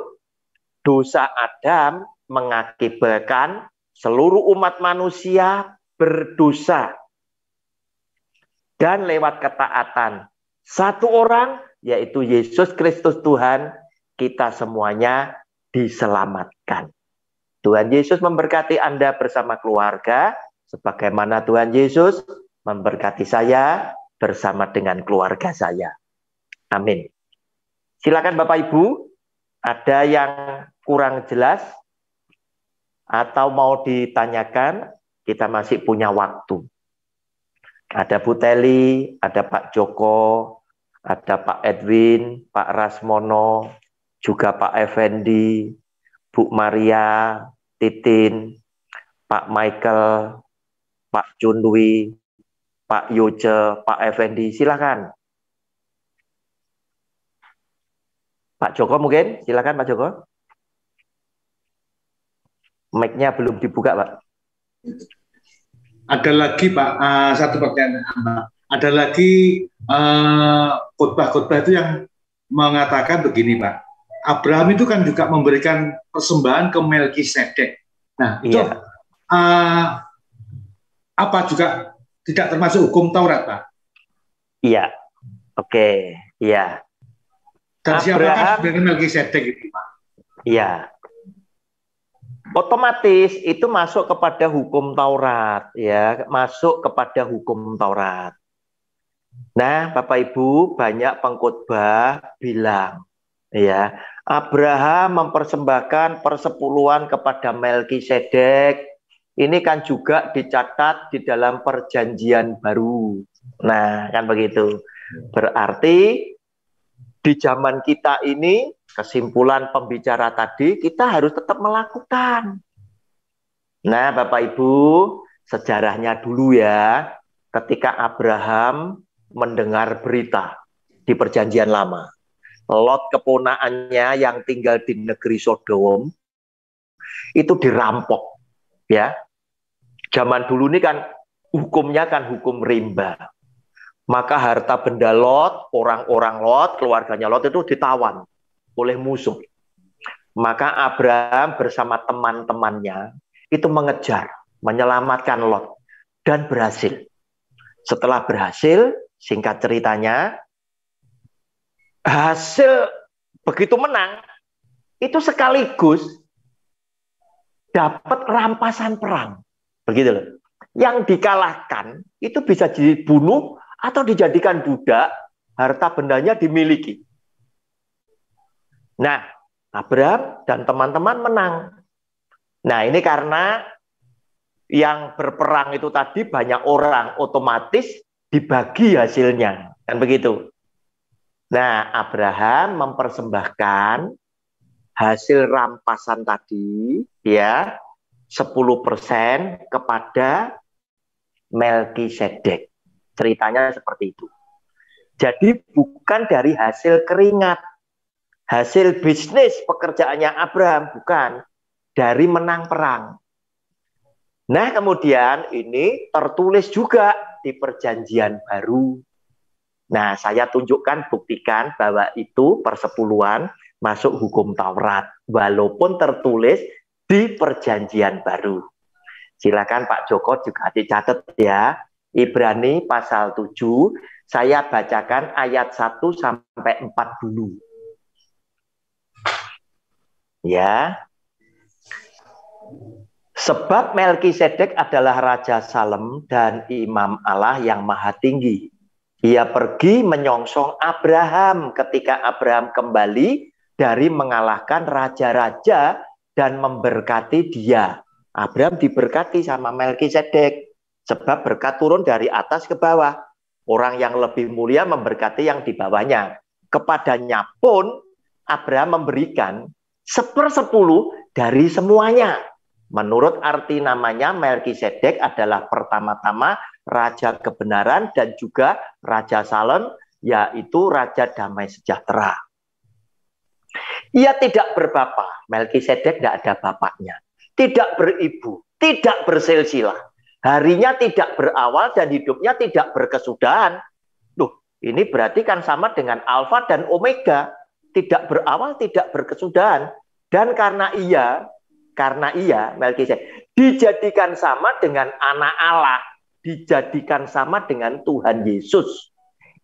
dosa Adam mengakibatkan seluruh umat manusia berdosa. Dan lewat ketaatan satu orang, yaitu Yesus Kristus Tuhan, kita semuanya diselamatkan. Tuhan Yesus memberkati Anda bersama keluarga, sebagaimana Tuhan Yesus memberkati saya bersama dengan keluarga saya. Amin. Silakan Bapak Ibu, ada yang kurang jelas atau mau ditanyakan, kita masih punya waktu. Ada Bu Teli, ada Pak Joko, ada Pak Edwin, Pak Rasmono, juga Pak Effendi, Bu Maria, Titin, Pak Michael, Pak Junwi, Pak Yoce, Pak Effendi, silakan. Pak Joko mungkin, silakan Pak Joko. Mic-nya belum dibuka, Pak. Ada lagi Pak, satu pertanyaan Pak. Ada lagi khotbah-khotbah itu yang mengatakan begini Pak. Abraham itu kan juga memberikan persembahan ke Melkisedek. Nah, itu apa juga tidak termasuk hukum Taurat, Pak? Iya, oke, iya. Dan siapakah sebenarnya Melkisedek itu, Pak? Iya. Otomatis itu masuk kepada hukum Taurat, ya, masuk kepada hukum Taurat. Nah, Bapak Ibu, banyak pengkhotbah bilang, ya, Abraham mempersembahkan persepuluhan kepada Melkisedek. Ini kan juga dicatat di dalam Perjanjian Baru. Nah, kan begitu. Berarti di zaman kita ini, kesimpulan pembicara tadi, kita harus tetap melakukan. Nah, Bapak Ibu, sejarahnya dulu ya, ketika Abraham mendengar berita di Perjanjian Lama, Lot keponakannya yang tinggal di negeri Sodom itu dirampok, ya. Zaman dulu ini kan hukumnya kan hukum rimba. Maka harta benda Lot, orang-orang Lot, keluarganya Lot itu ditawan oleh musuh. Maka Abraham bersama teman-temannya itu mengejar, menyelamatkan Lot dan berhasil. Setelah berhasil, singkat ceritanya, hasil begitu menang, itu sekaligus dapat rampasan perang. Begitu loh. Yang dikalahkan itu bisa dibunuh atau dijadikan budak, harta bendanya dimiliki. Nah, Abraham dan teman-teman menang. Nah, ini karena yang berperang itu tadi banyak orang, otomatis dibagi hasilnya. Kan begitu. Nah, Abraham mempersembahkan hasil rampasan tadi, ya, 10% kepada Melkisedek. Ceritanya seperti itu. Jadi bukan dari hasil keringat, hasil bisnis pekerjaannya Abraham, bukan. Dari menang perang. Nah, kemudian ini tertulis juga di Perjanjian Baru. Nah, saya tunjukkan, buktikan bahwa itu persepuluhan masuk hukum Taurat, walaupun tertulis di Perjanjian Baru. Silakan Pak Joko juga dicatat ya. Ibrani pasal 7, saya bacakan ayat 1 sampai 4 dulu. Ya. Sebab Melkisedek adalah Raja Salem dan Imam Allah yang Maha Tinggi. Ia pergi menyongsong Abraham ketika Abraham kembali dari mengalahkan raja-raja dan memberkati dia. Abraham diberkati sama Melkisedek. Sebab berkat turun dari atas ke bawah. Orang yang lebih mulia memberkati yang di bawahnya. Kepadanya pun Abraham memberikan 1/10 dari semuanya. Menurut arti namanya, Melkisedek adalah pertama-tama raja kebenaran dan juga raja Salem, yaitu raja damai sejahtera. Ia tidak berbapak. Melkisedek tidak ada bapaknya. Tidak beribu, tidak bersilsilah. Harinya tidak berawal dan hidupnya tidak berkesudahan. Loh, ini berarti kan sama dengan Alfa dan Omega. Tidak berawal, tidak berkesudahan. Dan karena ia Melkisedek dijadikan sama dengan anak Allah, dijadikan sama dengan Tuhan Yesus.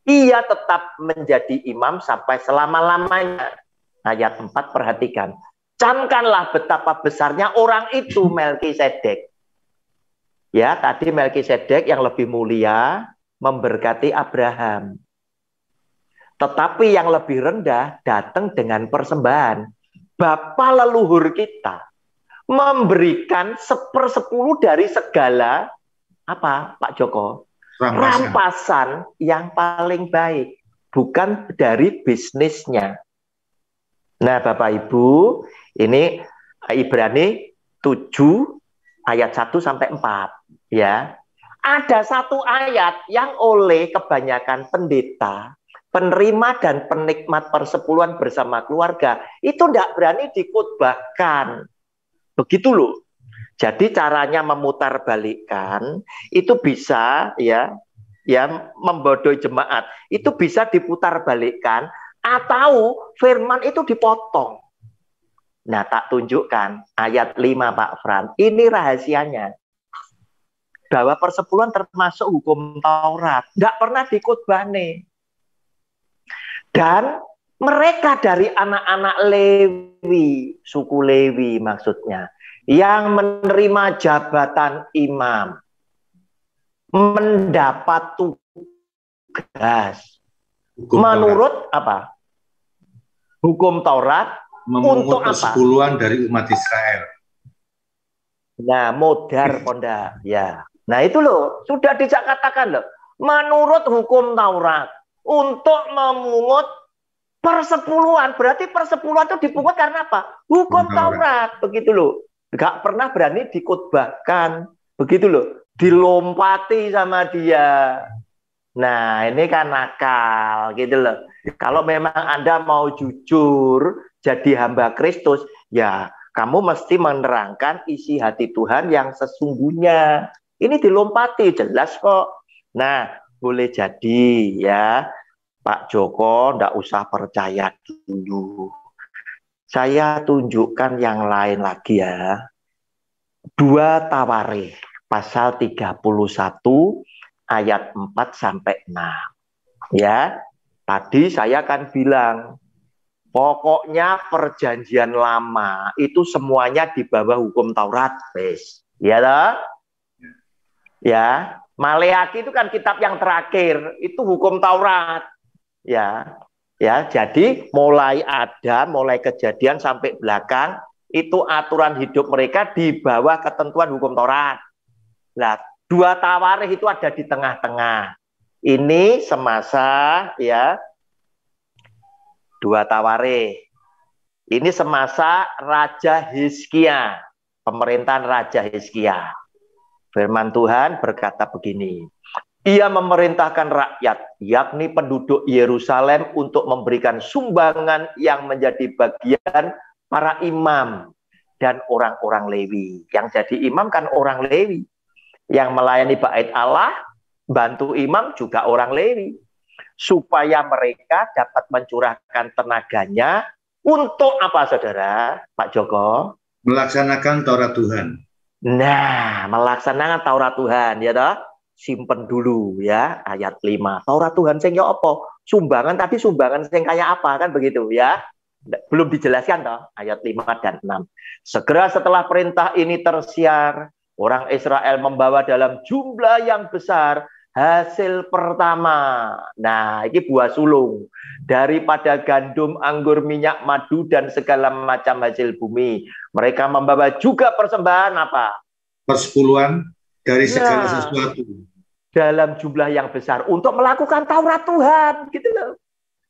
Ia tetap menjadi imam sampai selama-lamanya. Ayat 4, perhatikan. Camkanlah betapa besarnya orang itu, Melkisedek. Ya, tadi Melkisedek yang lebih mulia memberkati Abraham. Tetapi yang lebih rendah datang dengan persembahan. Bapa leluhur kita memberikan 1/10 dari segala apa, Pak Joko? Rampasan yang paling baik, bukan dari bisnisnya. Nah, Bapak Ibu, ini Ibrani 7 ayat 1 sampai 4. Ya, ada satu ayat yang oleh kebanyakan pendeta, penerima dan penikmat persepuluhan bersama keluarga itu tidak berani dikhotbahkan. Begitu loh. Jadi caranya memutarbalikkan itu bisa ya membodohi jemaat. Itu bisa diputarbalikkan atau firman itu dipotong. Nah, tak tunjukkan ayat 5 Pak Fran. Ini rahasianya. Bahwa persepuluhan termasuk hukum Taurat. Tidak pernah dikhotbahne. Dan mereka dari anak-anak Lewi, suku Lewi maksudnya, yang menerima jabatan imam, mendapat tugas menurut apa? Hukum Taurat untuk apa? Persepuluhan dari umat Israel. Nah, modar ponda, ya. Nah, itu loh, sudah dikatakan loh, menurut hukum Taurat untuk memungut persepuluhan, berarti persepuluhan itu dipungut karena apa? Hukum Taurat, begitu loh. Gak pernah berani dikhotbahkan, begitu loh. Dilompati sama dia. Nah, ini kan nakal, gitu loh. Kalau memang Anda mau jujur jadi hamba Kristus, ya kamu mesti menerangkan isi hati Tuhan yang sesungguhnya. Ini dilompati, jelas kok. Nah, boleh jadi ya, Pak Joko ndak usah percaya dulu. Saya tunjukkan yang lain lagi ya. 2 Tawarikh pasal 31 ayat 4 sampai 6. Ya. Tadi saya kan bilang pokoknya perjanjian lama itu semuanya di bawah hukum Taurat, wes. Ya toh? Ya, Maleakhi itu kan kitab yang terakhir, itu hukum Taurat. Ya, jadi mulai kejadian sampai belakang itu aturan hidup mereka di bawah ketentuan hukum Taurat. Nah, 2 Tawarikh itu ada di tengah-tengah. Ini semasa ya 2 Tawarikh. Ini semasa Raja Hizkia, pemerintahan Raja Hizkia. Firman Tuhan berkata begini. Ia memerintahkan rakyat, yakni penduduk Yerusalem, untuk memberikan sumbangan yang menjadi bagian para imam dan orang-orang Lewi. Yang jadi imam kan orang Lewi. Yang melayani bait Allah, bantu imam juga orang Lewi. Supaya mereka dapat mencurahkan tenaganya untuk apa, saudara? Pak Joko? Melaksanakan Taurat Tuhan. Nah, melaksanakan Taurat Tuhan, ya toh? Simpen dulu ya, ayat 5. Taurat Tuhan sing yo apa? Sumbangan, tapi sumbangan sing kayak apa, kan begitu ya? Belum dijelaskan toh, ayat 5 dan 6. Segera setelah perintah ini tersiar, orang Israel membawa dalam jumlah yang besar hasil pertama. Nah, ini buah sulung daripada gandum, anggur, minyak, madu dan segala macam hasil bumi. Mereka membawa juga persembahan apa? Persepuluhan dari segala Nah, sesuatu. dalam jumlah yang besar untuk melakukan Taurat Tuhan, gitu loh.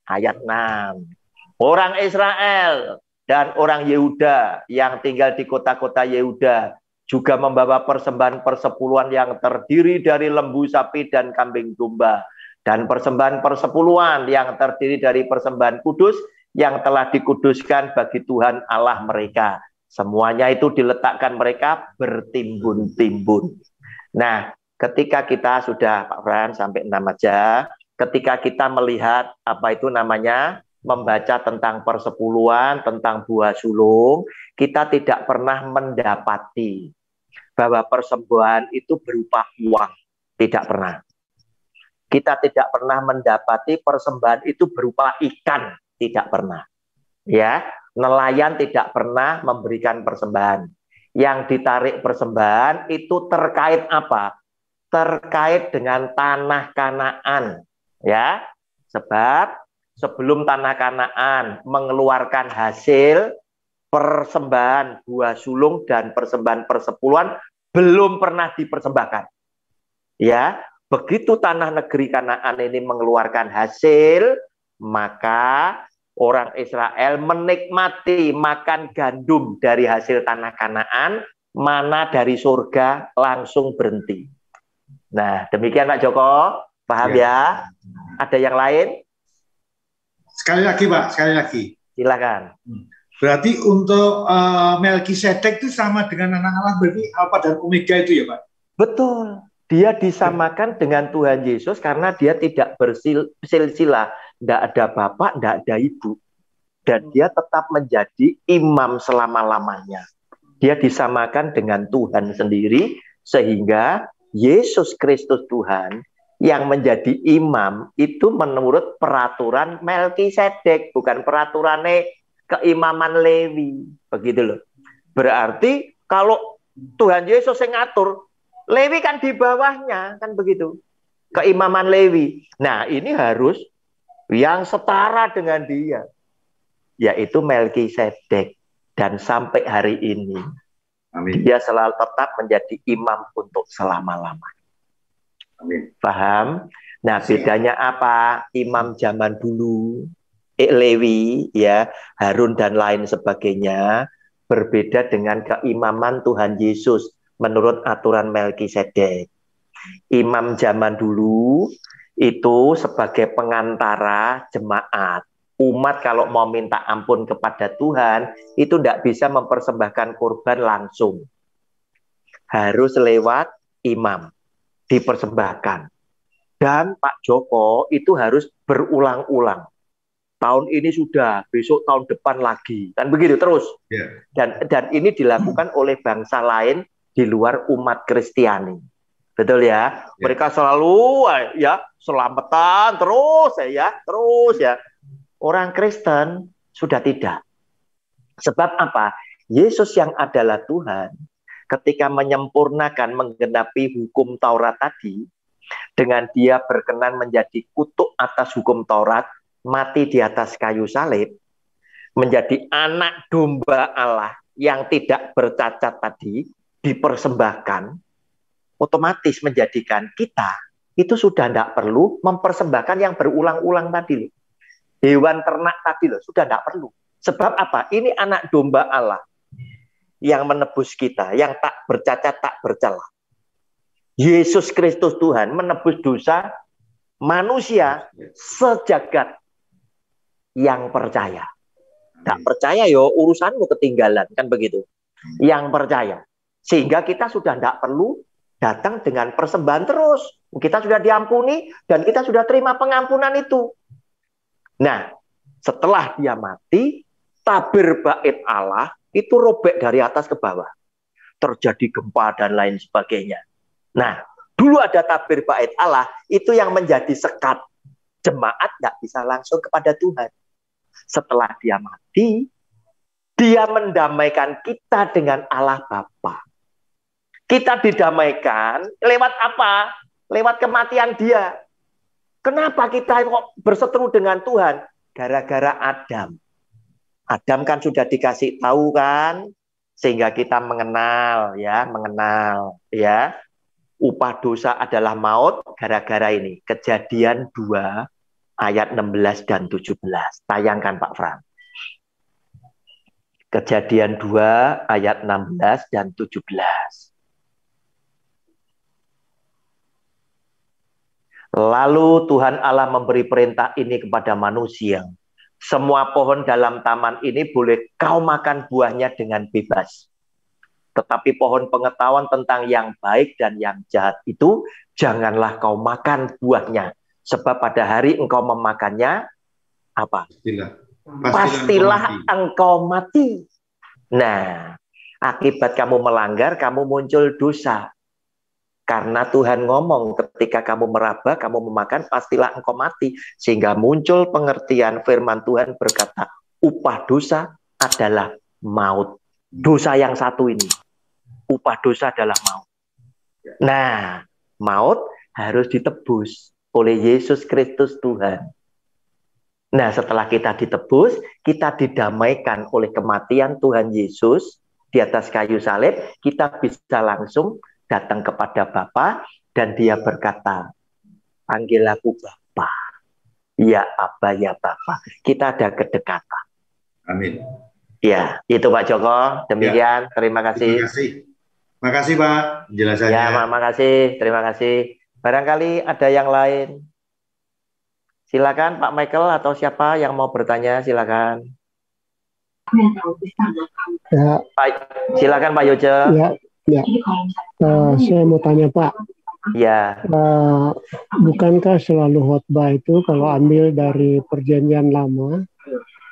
Ayat 6. Orang Israel dan orang Yehuda yang tinggal di kota-kota Yehuda juga membawa persembahan persepuluhan yang terdiri dari lembu sapi dan kambing domba, dan persembahan persepuluhan yang terdiri dari persembahan kudus yang telah dikuduskan bagi Tuhan Allah mereka. Semuanya itu diletakkan mereka bertimbun-timbun. Nah, ketika kita sudah, Pak Fran, sampai 6 aja, ketika kita melihat apa itu namanya, membaca tentang persepuluhan, tentang buah sulung, kita tidak pernah mendapati bahwa persembahan itu berupa uang. Tidak pernah. Kita tidak pernah mendapati persembahan itu berupa ikan. Tidak pernah. Ya, nelayan tidak pernah memberikan persembahan. Yang ditarik persembahan itu terkait apa? Terkait dengan tanah Kanaan, ya. Sebab sebelum tanah Kanaan mengeluarkan hasil persembahan buah sulung dan persembahan persepuluhan belum pernah dipersembahkan. Ya, begitu tanah negeri Kanaan ini mengeluarkan hasil, maka orang Israel menikmati makan gandum dari hasil tanah Kanaan, mana dari surga langsung berhenti. Nah, demikian Pak Joko, paham ya? Ada yang lain? Sekali lagi Pak, sekali lagi. Silakan. Berarti untuk Melkisedek itu sama dengan anak Allah, berarti Alfa dan Omega itu ya Pak? Betul. Dia disamakan dengan Tuhan Yesus karena dia tidak bersilsilah, tidak ada bapak, tidak ada ibu. Dan dia tetap menjadi imam selama-lamanya. Dia disamakan dengan Tuhan sendiri, sehingga Yesus Kristus Tuhan yang menjadi imam itu menurut peraturan Melkisedek, bukan peraturan keimaman Lewi. Begitu loh. Berarti kalau Tuhan Yesus yang ngatur, Lewi kan di bawahnya, kan begitu. Keimaman Lewi. Nah, ini harus yang setara dengan dia, yaitu Melkisedek. Dan sampai hari ini, amin, dia selalu tetap menjadi imam untuk selama-lamanya. Amin. Paham? Nah, bedanya apa? Imam zaman dulu, Lewi, ya, Harun dan lain sebagainya, berbeda dengan keimaman Tuhan Yesus menurut aturan Melkisedek. Imam zaman dulu itu sebagai pengantara jemaat. Umat kalau mau minta ampun kepada Tuhan, itu tidak bisa mempersembahkan kurban langsung. Harus lewat imam, dipersembahkan. Dan Pak Joko itu harus berulang-ulang. Tahun ini sudah, besok tahun depan lagi. Kan begitu terus. Yeah. Dan ini dilakukan oleh bangsa lain di luar umat Kristiani. Betul ya? Yeah. Mereka selalu ya selamatan terus ya. Orang Kristen sudah tidak. Sebab apa? Yesus yang adalah Tuhan ketika menyempurnakan menggenapi hukum Taurat tadi, dengan dia berkenan menjadi kutuk atas hukum Taurat, mati di atas kayu salib, menjadi anak domba Allah yang tidak bercacat tadi, dipersembahkan, otomatis menjadikan kita itu sudah tidak perlu mempersembahkan yang berulang-ulang tadi. Hewan ternak tadi loh, sudah tidak perlu. Sebab apa? Ini anak domba Allah yang menebus kita, yang tak bercacat, tak bercela. Yesus Kristus Tuhan menebus dosa manusia sejagat yang percaya. Tak percaya yo urusanmu ketinggalan, kan begitu. Yang percaya. Sehingga kita sudah tidak perlu datang dengan persembahan terus. Kita sudah diampuni dan kita sudah terima pengampunan itu. Nah, setelah dia mati, tabir bait Allah itu robek dari atas ke bawah. Terjadi gempa dan lain sebagainya. Nah, dulu ada tabir bait Allah, itu yang menjadi sekat. Jemaat tidak bisa langsung kepada Tuhan. Setelah dia mati, dia mendamaikan kita dengan Allah Bapa. Kita didamaikan lewat apa? Lewat kematian dia. Kenapa kita kok berseteru dengan Tuhan? Gara-gara Adam. Adam kan sudah dikasih tahu kan, sehingga kita mengenal ya. upah dosa adalah maut gara-gara ini. Kejadian 2 ayat 16 dan 17. Tayangkan Pak Fran. Kejadian 2 ayat 16 dan 17. Lalu Tuhan Allah memberi perintah ini kepada manusia. Semua pohon dalam taman ini boleh kau makan buahnya dengan bebas. Tetapi pohon pengetahuan tentang yang baik dan yang jahat itu janganlah kau makan buahnya. Sebab pada hari engkau memakannya, apa? Pastilah engkau mati. Nah, akibat kamu melanggar, kamu muncul dosa. Karena Tuhan ngomong ketika kamu meraba, kamu memakan, pastilah engkau mati. Sehingga muncul pengertian firman Tuhan berkata, upah dosa adalah maut. Dosa yang satu ini, upah dosa adalah maut. Nah, maut harus ditebus oleh Yesus Kristus Tuhan. Nah, setelah kita ditebus, kita didamaikan oleh kematian Tuhan Yesus di atas kayu salib, kita bisa langsung datang kepada Bapa dan dia berkata, panggil aku Bapa. Ya Aba, ya Bapa. Kita ada kedekatan. Amin. Ya, itu Pak Joko. Demikian. Ya. Terima kasih. Terima kasih. Terima kasih Pak penjelasannya. Ya, terima kasih. Terima kasih. Barangkali ada yang lain. Silakan Pak Michael atau siapa yang mau bertanya, silakan. Ya. Silakan Pak Yoje. Ya. Ya, saya mau tanya Pak. Ya. Bukankah selalu khotbah itu kalau ambil dari Perjanjian Lama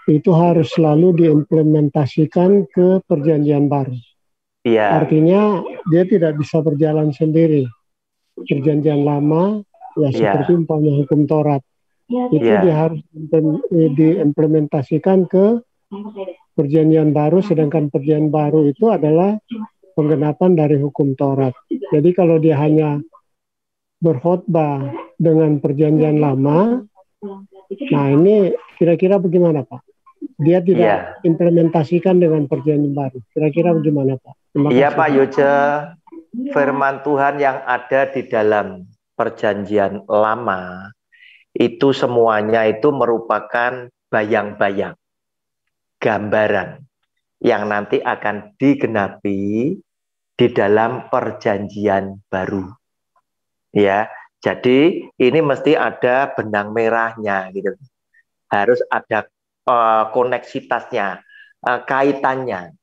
itu harus selalu diimplementasikan ke Perjanjian Baru? Iya. Artinya dia tidak bisa berjalan sendiri. Perjanjian Lama ya seperti umpamanya hukum Taurat itu dia harus diimplementasikan ke Perjanjian Baru, sedangkan Perjanjian Baru itu adalah penggenapan dari hukum Taurat. Jadi kalau dia hanya berkhotbah dengan Perjanjian Lama, nah ini kira-kira bagaimana Pak? Dia tidak implementasikan dengan Perjanjian Baru. Kira-kira bagaimana Pak? Iya Pak Yoje, firman Tuhan yang ada di dalam Perjanjian Lama itu semuanya itu merupakan bayang-bayang, gambaran yang nanti akan digenapi di dalam Perjanjian Baru. Ya, jadi ini mesti ada benang merahnya gitu. Harus ada koneksitasnya, kaitannya.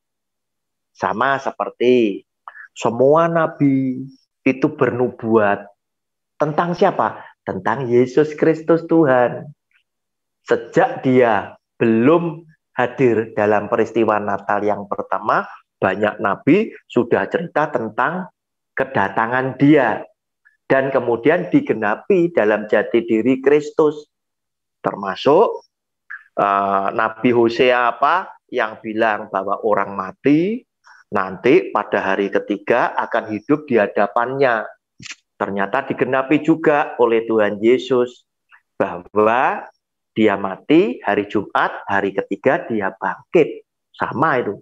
Sama seperti semua nabi itu bernubuat tentang siapa? Tentang Yesus Kristus Tuhan. Sejak dia belum hadir dalam peristiwa Natal yang pertama, banyak nabi sudah cerita tentang kedatangan dia. Dan kemudian digenapi dalam jati diri Kristus. Termasuk Nabi Hosea yang bilang bahwa orang mati nanti pada hari ketiga akan hidup di hadapannya. Ternyata digenapi juga oleh Tuhan Yesus bahwa dia mati hari Jumat, hari ketiga dia bangkit. Sama itu.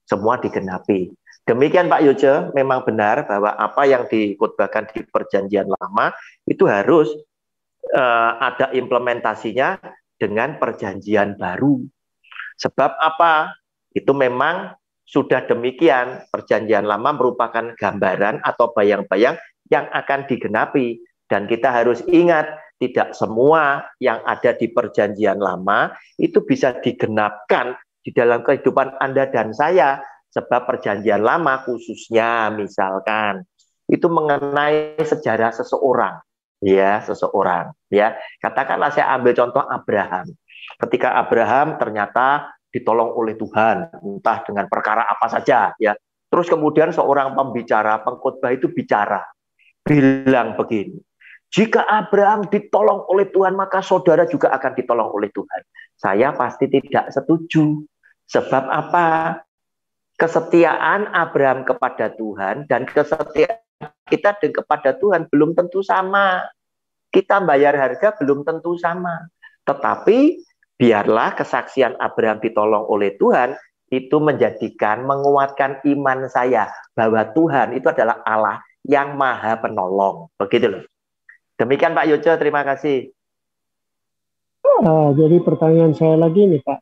Semua digenapi. Demikian Pak Yoje, memang benar bahwa apa yang dikhotbahkan di Perjanjian Lama itu harus ada implementasinya dengan Perjanjian Baru. Sebab apa? Itu memang sudah demikian. Perjanjian Lama merupakan gambaran atau bayang-bayang yang akan digenapi. Dan kita harus ingat, tidak semua yang ada di Perjanjian Lama itu bisa digenapkan di dalam kehidupan Anda dan saya. Sebab Perjanjian Lama khususnya misalkan itu mengenai sejarah seseorang. Ya, seseorang. Ya, katakanlah saya ambil contoh Abraham. Ketika Abraham ternyata ditolong oleh Tuhan, entah dengan perkara apa saja, ya. Terus kemudian seorang pembicara, pengkhotbah itu bicara, bilang begini, jika Abraham ditolong oleh Tuhan, maka saudara juga akan ditolong oleh Tuhan. Saya pasti tidak setuju. Sebab apa? Kesetiaan Abraham kepada Tuhan dan kesetiaan kita kepada Tuhan belum tentu sama. Kita bayar harga belum tentu sama. Tetapi biarlah kesaksian Abraham ditolong oleh Tuhan itu menjadikan, menguatkan iman saya bahwa Tuhan itu adalah Allah yang Maha Penolong. Begitu loh. Demikian Pak Yojo, terima kasih. Jadi pertanyaan saya lagi nih Pak,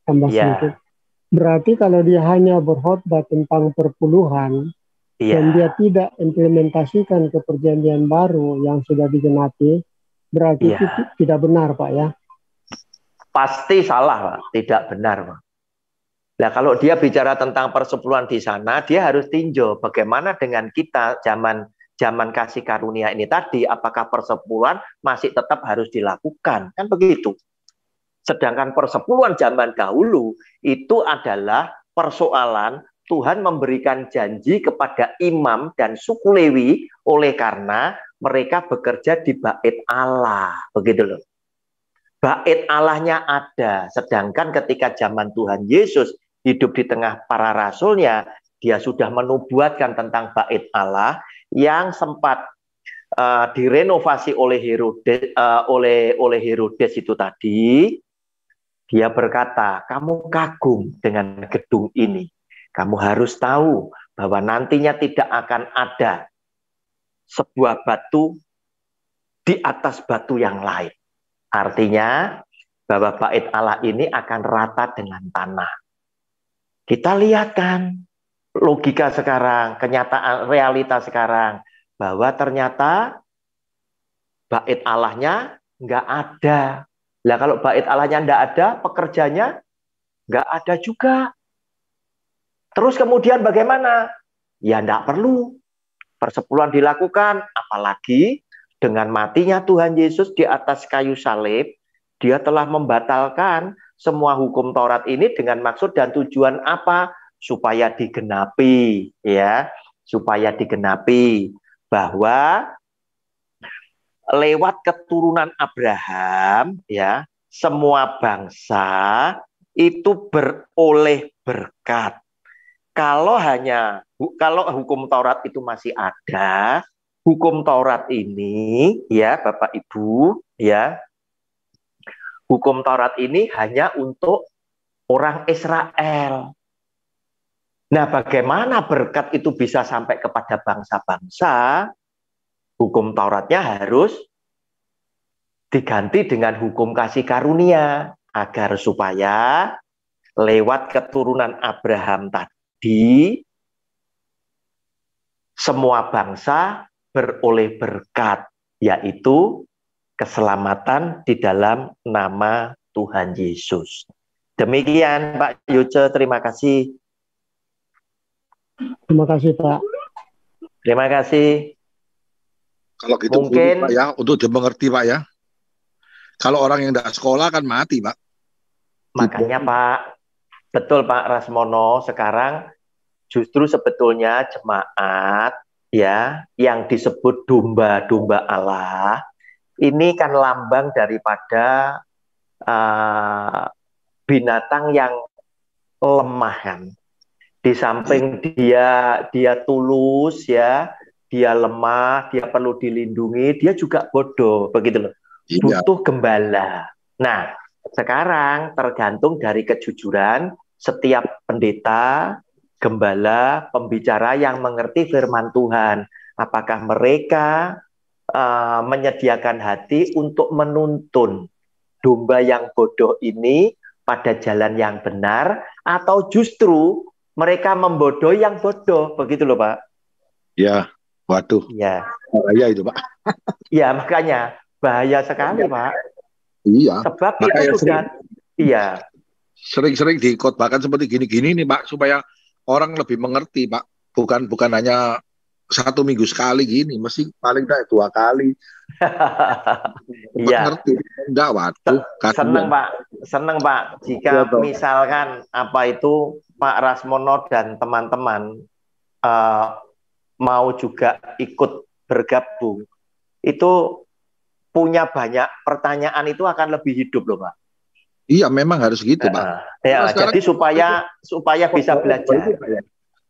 tambah sedikit. Berarti kalau dia hanya berkhotbah tentang perpuluhan, dan dia tidak implementasikan ke perjanjian baru yang sudah digenapi, berarti itu tidak benar Pak ya? Pasti salah Pak, tidak benar Pak. Nah kalau dia bicara tentang persepuluhan di sana, dia harus tinjau bagaimana dengan kita zaman kasih karunia ini tadi, apakah persepuluhan masih tetap harus dilakukan, kan begitu. Sedangkan persepuluhan zaman dahulu itu adalah persoalan Tuhan memberikan janji kepada imam dan suku Lewi oleh karena mereka bekerja di bait Allah, begitu loh. Bait Allahnya ada, sedangkan ketika zaman Tuhan Yesus hidup di tengah para rasulnya, dia sudah menubuatkan tentang bait Allah yang sempat direnovasi oleh Herodes itu tadi. Dia berkata, kamu kagum dengan gedung ini. Kamu harus tahu bahwa nantinya tidak akan ada sebuah batu di atas batu yang lain. Artinya bahwa bait Allah ini akan rata dengan tanah. Kita lihat kan logika sekarang, kenyataan realita sekarang, bahwa ternyata bait Allahnya nggak ada. Lah kalau bait Allahnya nggak ada, pekerjanya nggak ada juga. Terus kemudian bagaimana? Ya nggak perlu persepuluhan dilakukan, apalagi dengan matinya Tuhan Yesus di atas kayu salib, dia telah membatalkan semua hukum Taurat ini dengan maksud dan tujuan apa? Supaya digenapi, ya, supaya digenapi bahwa lewat keturunan Abraham, ya, semua bangsa itu beroleh berkat. Kalau hukum Taurat itu masih ada, hukum Taurat ini, ya, Bapak Ibu, ya, hukum Taurat ini hanya untuk orang Israel. Nah, bagaimana berkat itu bisa sampai kepada bangsa-bangsa? Hukum Tauratnya harus diganti dengan hukum kasih karunia agar supaya lewat keturunan Abraham tadi semua bangsa beroleh berkat, yaitu keselamatan di dalam nama Tuhan Yesus. Demikian Pak Yoce, terima kasih. Terima kasih Pak. Terima kasih. Kalau gitu mungkin Pak ya, untuk dimengerti Pak ya. Kalau orang yang tidak sekolah kan mati Pak. Makanya Pak, betul Pak Rasmono, sekarang justru sebetulnya jemaat ya yang disebut domba-domba Allah ini kan lambang daripada binatang yang lemah kan. Di samping dia tulus ya, dia lemah, dia perlu dilindungi, dia juga bodoh, begitu loh. Butuh gembala. Nah, sekarang tergantung dari kejujuran setiap pendeta, gembala, pembicara yang mengerti firman Tuhan. Apakah mereka menyediakan hati untuk menuntun domba yang bodoh ini pada jalan yang benar, atau justru mereka membodohi yang bodoh, begitu loh Pak. Ya, waduh. Ya. Bahaya itu Pak. Ya, makanya bahaya sekali Pak. Iya. Sebab itu sudah, iya. Sering-sering dikhotbahkan seperti gini-gini nih Pak, supaya orang lebih mengerti Pak. Bukan hanya 1 minggu sekali gini, mesti paling tidak 2 kali. Iya. Mengerti. Enggak, waduh. Seneng Pak. Jika misalkan apa itu Pak Rasmono dan teman-teman mau juga ikut bergabung, itu punya banyak pertanyaan itu akan lebih hidup loh Pak. Iya, memang harus gitu Pak. Jadi supaya bisa belajar.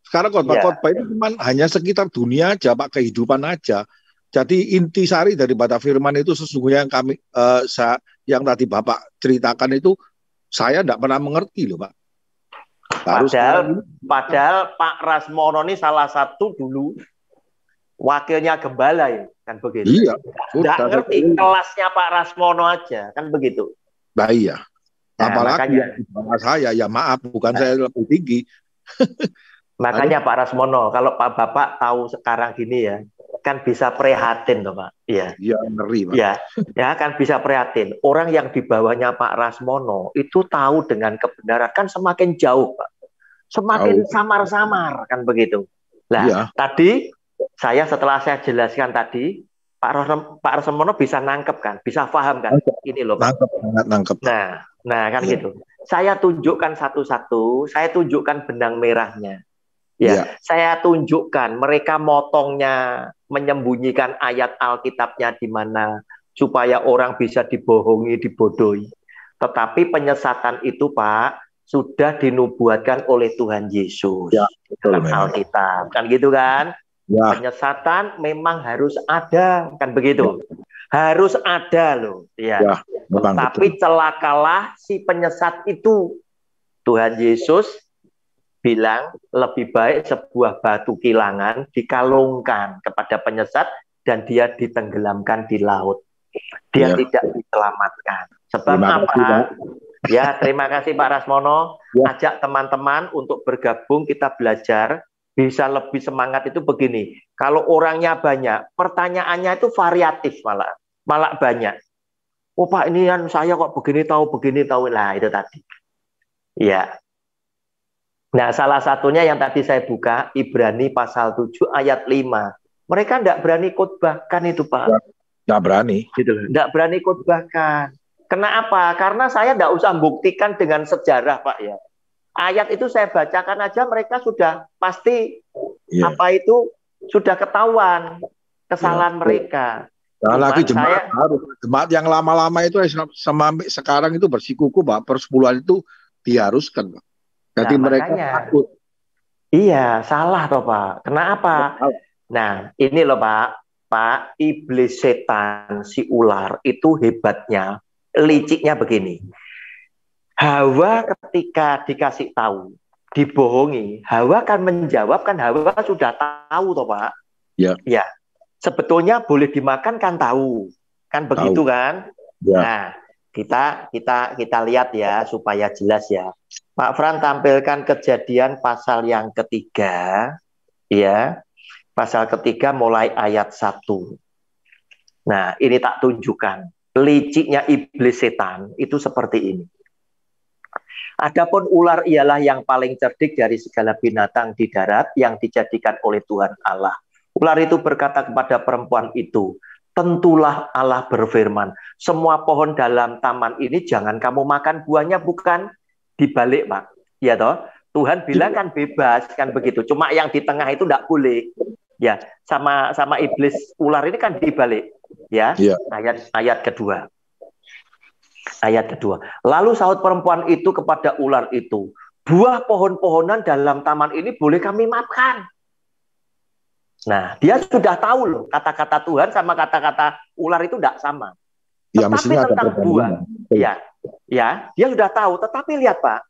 Sekarang khotbah-khotbah itu cuma hanya sekitar dunia aja Pak, kehidupan aja. Jadi intisari daripada firman itu sesungguhnya yang tadi Bapak ceritakan itu saya tidak pernah mengerti loh Pak. Padahal Pak Rasmono ini salah satu dulu wakilnya gembala ya, kan begitu. Iya. Nggak ngerti kelasnya Pak Rasmono aja, kan begitu. Nah iya. Nah, Apalagi makanya, saya, ya maaf, bukan saya lebih tinggi. makanya Pak Rasmono, kalau Pak Bapak tahu sekarang gini ya, kan bisa prihatin toh Pak. Iya. Iya, ngeri Pak. Ya kan bisa prihatin. Orang yang di bawahnya Pak Rasmono itu tahu dengan kebenaran kan semakin jauh Pak. Semakin samar-samar kan begitu. Nah, iya. Tadi setelah saya jelaskan tadi, Pak Rasmono bisa nangkep kan, bisa paham kan? Ini loh Pak. Nangkep. Nah kan gitu. Saya tunjukkan satu-satu, saya tunjukkan benang merahnya. Ya, saya tunjukkan mereka motongnya, menyembunyikan ayat Alkitabnya di mana supaya orang bisa dibohongi, dibodohi. Tetapi penyesatan itu Pak sudah dinubuatkan oleh Tuhan Yesus dalam Alkitab, kan gitu kan? Ya. Penyesatan memang harus ada, kan begitu? Harus ada loh, ya. Tapi celakalah si penyesat itu. Tuhan Yesus bilang lebih baik sebuah batu kilangan dikalungkan kepada penyesat dan dia ditenggelamkan di laut. Dia tidak diselamatkan. Sebab apa? Ya, terima kasih Pak Rasmono. Ajak teman-teman untuk bergabung, kita belajar. Bisa lebih semangat itu begini. Kalau orangnya banyak, pertanyaannya itu variatif malah banyak. Oh Pak, ini kan saya kok begini tahu lah itu tadi. Ya. Nah, salah satunya yang tadi saya buka, Ibrani pasal 7 ayat 5. Mereka tidak berani khotbahkan itu, Pak. Tidak berani. Gitu. Tidak berani khotbahkan. Kenapa? Karena saya tidak usah buktikan dengan sejarah, Pak ya. Ayat itu saya bacakan aja, mereka sudah pasti apa itu sudah ketahuan kesalahan mereka. Nah, lagi jemaat yang lama-lama itu sama sekarang itu bersikuku, Pak. Persepuluhan itu diharuskan, Pak. Jadi mereka takut. Iya, salah toh Pak. Kenapa? Nah, ini loh Pak, iblis setan si ular itu hebatnya, liciknya begini. Hawa ketika dikasih tahu, dibohongi, Hawa kan menjawab, kan Hawa sudah tahu toh Pak. Ya. Ya. Sebetulnya boleh dimakan kan tahu. Kan begitu kan? Ya. Nah, kita lihat ya supaya jelas ya. Pak Fran tampilkan Kejadian pasal yang ketiga, ya, pasal ketiga mulai ayat 1. Nah, ini tak tunjukkan liciknya iblis setan itu seperti ini. Adapun ular ialah yang paling cerdik dari segala binatang di darat yang dijadikan oleh Tuhan Allah. Ular itu berkata kepada perempuan itu, tentulah Allah berfirman, semua pohon dalam taman ini jangan kamu makan buahnya, bukan dibalik Pak, ya toh. Tuhan bilang kan bebas kan begitu. Cuma yang di tengah itu tidak boleh. Ya, sama iblis ular ini kan dibalik. Ya, ayat kedua. Ayat kedua. Lalu sahut perempuan itu kepada ular itu, buah pohon-pohonan dalam taman ini boleh kami makan. Nah, dia sudah tahu loh kata-kata Tuhan sama kata-kata ular itu tidak sama. Ya, tetapi tentang buah, ya, dia sudah tahu. Tetapi lihat Pak,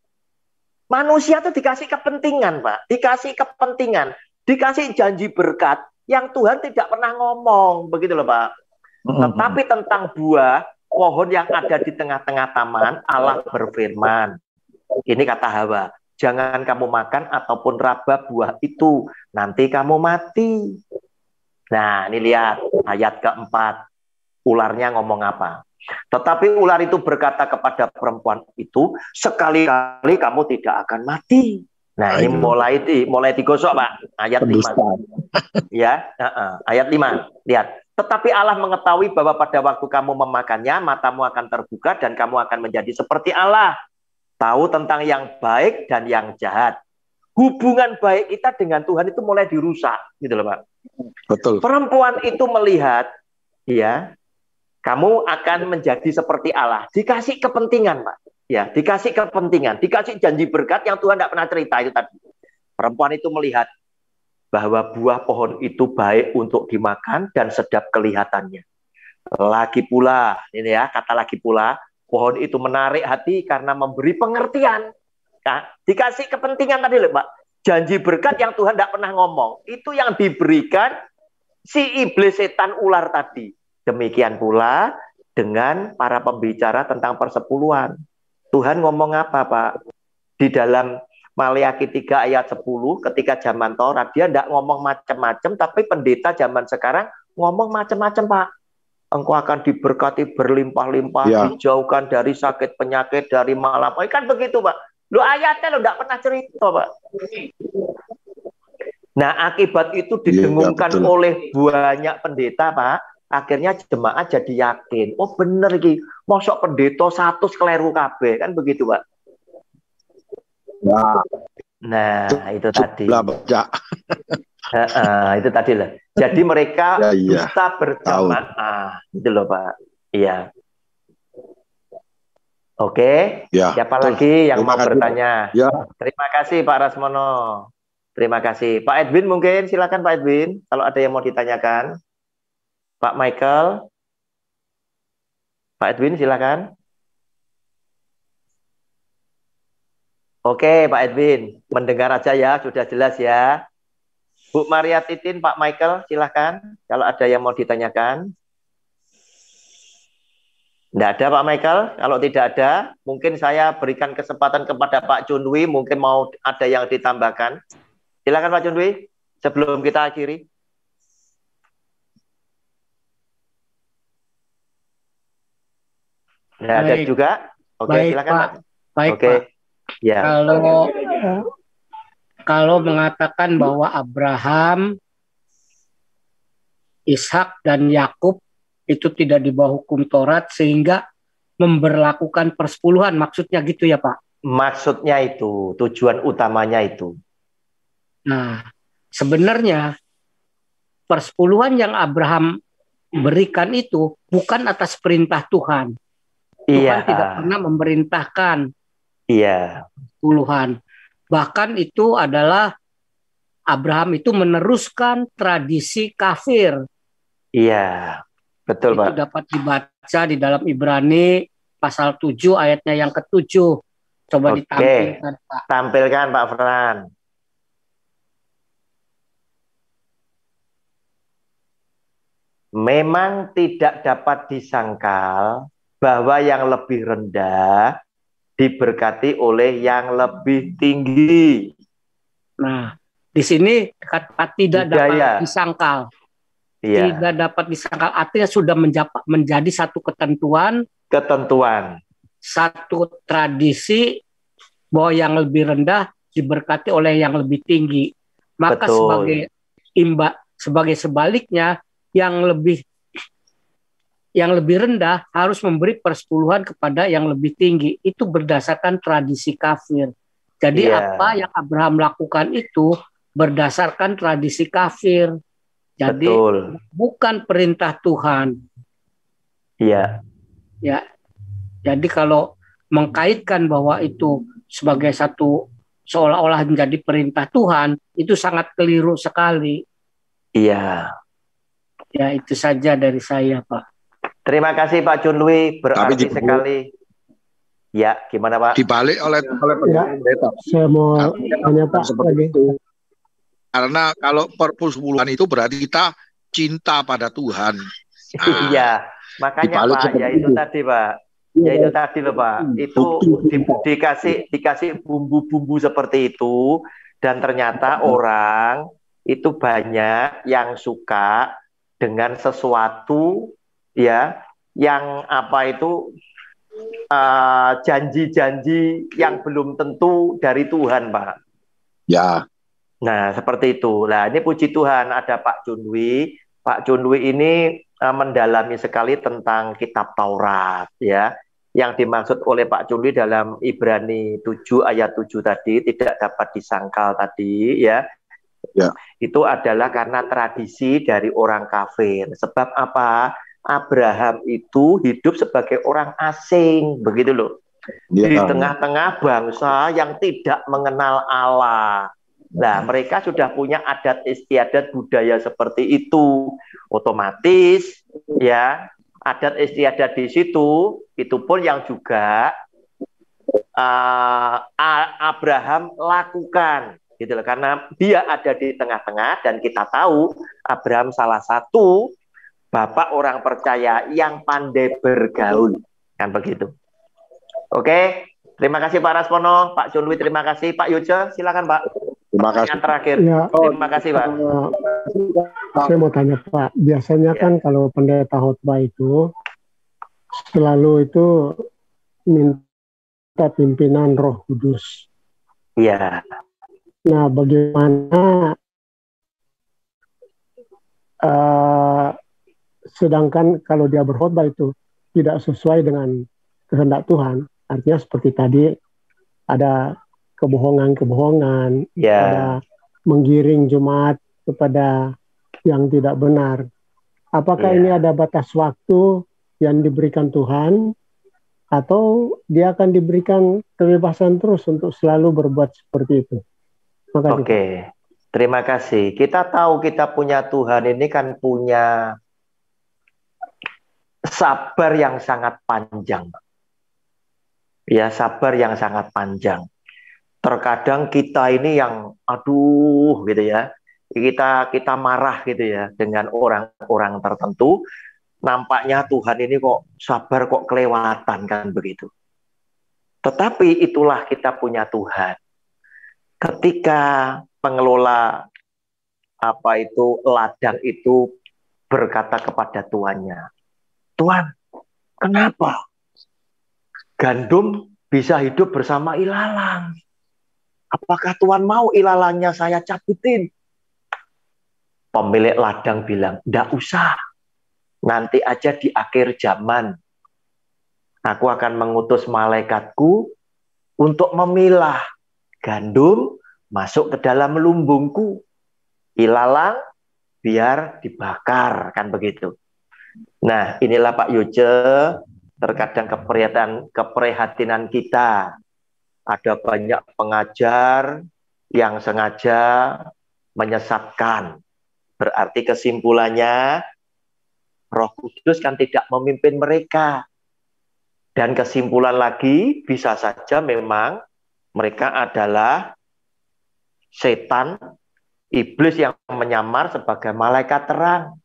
manusia itu dikasih kepentingan Pak, dikasih kepentingan, dikasih janji berkat yang Tuhan tidak pernah ngomong, begitu loh Pak. Tetapi tentang buah pohon yang ada di tengah-tengah taman, Allah berfirman. Ini kata Hawa, jangan kamu makan ataupun raba buah itu, nanti kamu mati. Nah, ini lihat ayat keempat. Ularnya ngomong apa? Tetapi ular itu berkata kepada perempuan itu, sekali-kali kamu tidak akan mati. Nah, ini mulai digosok, Pak. Ayat 5. Ya, ayat 5. Lihat. Tetapi Allah mengetahui bahwa pada waktu kamu memakannya, matamu akan terbuka dan kamu akan menjadi seperti Allah. Tahu tentang yang baik dan yang jahat. Hubungan baik kita dengan Tuhan itu mulai dirusak, gitu loh, Pak. Betul. Perempuan itu melihat, ya, kamu akan menjadi seperti Allah. Dikasih kepentingan, Pak. Ya, dikasih kepentingan, dikasih janji berkat yang Tuhan tidak pernah cerita itu tadi. Perempuan itu melihat bahwa buah pohon itu baik untuk dimakan dan sedap kelihatannya. Lagi pula, ini ya, kata lagi pula, pohon itu menarik hati karena memberi pengertian. Nah, dikasih kepentingan tadi loh, Pak. Janji berkat yang Tuhan tidak pernah ngomong. Itu yang diberikan si iblis setan ular tadi. Demikian pula dengan para pembicara tentang persepuluhan. Tuhan ngomong apa, Pak? Di dalam Maleakhi 3 ayat 10 ketika zaman Taurat dia tidak ngomong macam-macam, tapi pendeta zaman sekarang ngomong macam-macam, Pak. Engkau akan diberkati berlimpah-limpah, dijauhkan dari sakit penyakit, dari malapetaka. Kan begitu, Pak. Lo ayatnya lo tidak pernah cerita, Pak. Nah, akibat itu didengungkan oleh banyak pendeta, Pak. Akhirnya jemaat jadi yakin, oh bener ki, mosok pendeta 100 keliru kabeh, kan begitu, Pak. Nah, itu tadi. Itu tadi lah. Jadi mereka bisa berjamaah, gitu loh, Pak. Iya. Oke. Siapa lagi yang mau bertanya? Terima kasih Pak Rasmono. Terima kasih. Pak Edwin mungkin, silakan Pak Edwin, kalau ada yang mau ditanyakan. Pak Michael. Pak Edwin silakan. Oke, Pak Edwin, mendengar aja ya, sudah jelas ya. Bu Maria Titin, Pak Michael, silahkan. Kalau ada yang mau ditanyakan. Tidak ada, Pak Michael. Kalau tidak ada, mungkin saya berikan kesempatan kepada Pak Chunwi, mungkin mau ada yang ditambahkan. Silakan Pak Chunwi, sebelum kita akhiri. Tidak ada juga. Oke, silakan Pak. Baik, Pak. Ya. Kalau mengatakan bahwa Abraham, Ishak dan Yakub itu tidak di bawah hukum Taurat sehingga memberlakukan persepuluhan, maksudnya gitu ya, Pak? Maksudnya itu, tujuan utamanya itu. Nah, sebenarnya persepuluhan yang Abraham berikan itu bukan atas perintah Tuhan. Tuhan tidak pernah memerintahkan persepuluhan. Bahkan itu adalah Abraham itu meneruskan tradisi kafir. Iya, betul, Pak. Itu dapat dibaca di dalam Ibrani pasal 7 ayatnya yang ke-7. Coba ditampilkan, Pak. Tampilkan, Pak Fran. Memang tidak dapat disangkal bahwa yang lebih rendah diberkati oleh yang lebih tinggi. Nah, di sini kata tidak dapat disangkal. Tidak dapat disangkal artinya sudah menjadi satu ketentuan, satu tradisi bahwa yang lebih rendah diberkati oleh yang lebih tinggi. Maka sebagai sebaliknya yang lebih rendah harus memberi persepuluhan kepada yang lebih tinggi. Itu berdasarkan tradisi kafir. Jadi apa yang Abraham lakukan itu berdasarkan tradisi kafir. Jadi bukan perintah Tuhan. Iya. Ya. Jadi kalau mengkaitkan bahwa itu sebagai satu seolah-olah menjadi perintah Tuhan, itu sangat keliru sekali. Iya. Ya, itu saja dari saya, Pak. Terima kasih Pak Chunwi, berarti sekali. Ya, gimana Pak? Dibalik oleh pendeta. Saya mau tanya Pak lagi. Karena kalau persepuluhan itu berarti kita cinta pada Tuhan. Iya, makanya Pak, ya itu tadi Pak. Ya itu tadi loh Pak. Itu dikasih bumbu-bumbu seperti itu, dan ternyata orang itu banyak yang suka dengan sesuatu ya yang apa itu janji-janji yang belum tentu dari Tuhan, Pak. Ya. Nah, seperti itu. Nah, ini puji Tuhan ada Pak Chunwi. Pak Chunwi ini mendalami sekali tentang kitab Taurat ya. Yang dimaksud oleh Pak Chunwi dalam Ibrani 7 ayat 7 tadi tidak dapat disangkal tadi ya. Ya. Itu adalah karena tradisi dari orang kafir. Sebab apa? Abraham itu hidup sebagai orang asing, begitu loh. Ya. Di tengah-tengah bangsa yang tidak mengenal Allah. Nah, mereka sudah punya adat istiadat budaya seperti itu. Otomatis ya, adat istiadat di situ, itu pun yang juga Abraham lakukan. gitu loh, karena dia ada di tengah-tengah dan kita tahu Abraham salah satu bapak orang percaya yang pandai bergaul, kan begitu. Oke, terima kasih Pak Raspono, Pak Junwi, terima kasih Pak Yoja, silakan Pak. Terima kasih. Yang terakhir, Ya, terima kasih Pak. Saya mau tanya Pak, biasanya kan kalau pendeta khotbah itu selalu itu minta pimpinan Roh Kudus. Iya. Nah, bagaimana sedangkan kalau dia berkhotbah itu tidak sesuai dengan kehendak Tuhan, artinya seperti tadi ada kebohongan-kebohongan, ada menggiring jemaat kepada yang tidak benar. Apakah ini ada batas waktu yang diberikan Tuhan, atau dia akan diberikan kebebasan terus untuk selalu berbuat seperti itu? Oke, terima kasih. Kita tahu kita punya Tuhan ini kan punya sabar yang sangat panjang. Ya, sabar yang sangat panjang. Terkadang kita ini yang aduh gitu ya. Kita marah gitu ya dengan orang-orang tertentu. Nampaknya Tuhan ini kok sabar kok kelewatan, kan begitu. Tetapi itulah kita punya Tuhan. Ketika pengelola ladang itu berkata kepada tuannya, "Tuan, kenapa gandum bisa hidup bersama ilalang? Apakah Tuhan mau ilalangnya saya cabutin?" Pemilik ladang bilang, "Nggak usah. Nanti aja di akhir zaman. Aku akan mengutus malaikatku untuk memilah gandum masuk ke dalam lumbungku. Ilalang biar dibakar," kan begitu. Nah, inilah Pak Yoce, terkadang keprihatinan kita. Ada banyak pengajar yang sengaja menyesatkan. Berarti kesimpulannya, Roh Kudus kan tidak memimpin mereka. Dan kesimpulan lagi, bisa saja memang mereka adalah setan, iblis yang menyamar sebagai malaikat terang.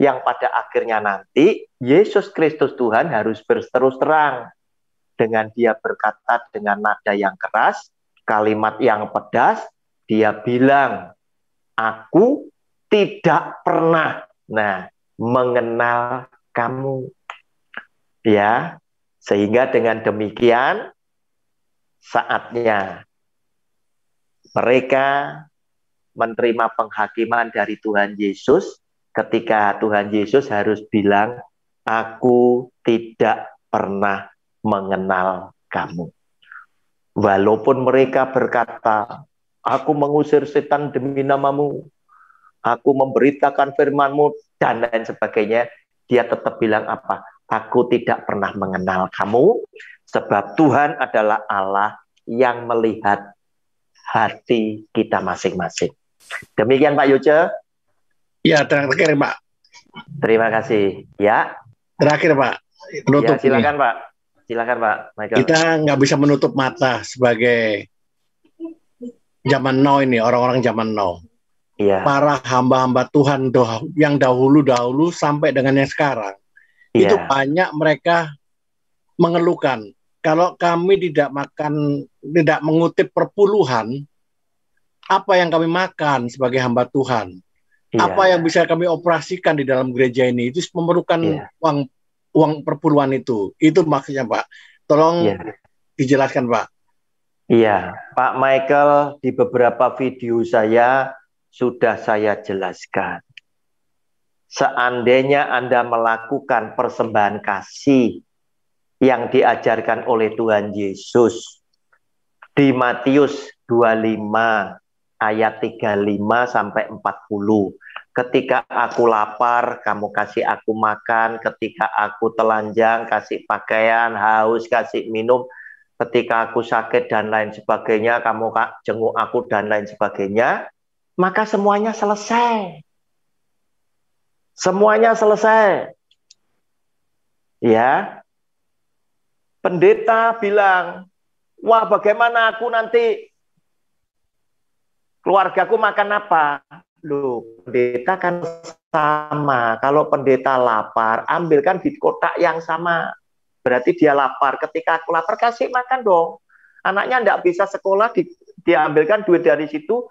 Yang pada akhirnya nanti, Yesus Kristus Tuhan harus berterus terang. Dengan dia berkata dengan nada yang keras, kalimat yang pedas, dia bilang, "Aku tidak pernah mengenal kamu." Ya, sehingga dengan demikian saatnya mereka menerima penghakiman dari Tuhan Yesus ketika Tuhan Yesus harus bilang, "Aku tidak pernah mengenal kamu." Walaupun mereka berkata, "Aku mengusir setan demi namamu, aku memberitakan firman-Mu," dan lain sebagainya, dia tetap bilang apa? "Aku tidak pernah mengenal kamu," sebab Tuhan adalah Allah yang melihat hati kita masing-masing. Demikian Pak Yoce. Ya, terakhir Pak. Terima kasih. Ya. Terakhir Pak. Penutup ya, silakan ini. Pak. Silakan Pak Michael. Kita nggak bisa menutup mata sebagai zaman now ini, orang-orang zaman now. Iya. Para hamba-hamba Tuhan yang dahulu-dahulu sampai dengan yang sekarang. Iya. Itu banyak mereka mengeluhkan, kalau kami tidak mengutip perpuluhan, apa yang kami makan sebagai hamba Tuhan? Iya. Apa yang bisa kami operasikan di dalam gereja ini? Itu memerlukan uang perpuluhan itu. Itu maksudnya Pak. Tolong dijelaskan Pak. Iya, Pak Michael, di beberapa video saya sudah saya jelaskan. Seandainya Anda melakukan persembahan kasih yang diajarkan oleh Tuhan Yesus di Matius 25 ayat 35 sampai 40. Ketika aku lapar, kamu kasih aku makan. Ketika aku telanjang, kasih pakaian. Haus, kasih minum. Ketika aku sakit dan lain sebagainya, kamu jenguk aku dan lain sebagainya. Maka semuanya selesai. Semuanya selesai. Ya. Pendeta bilang, "Wah, bagaimana aku nanti keluargaku makan apa? Loh, pendeta kan sama. Kalau pendeta lapar, ambilkan di kotak yang sama. Berarti dia lapar. Ketika aku lapar, kasih makan dong. Anaknya tidak bisa sekolah, diambilkan duit dari situ,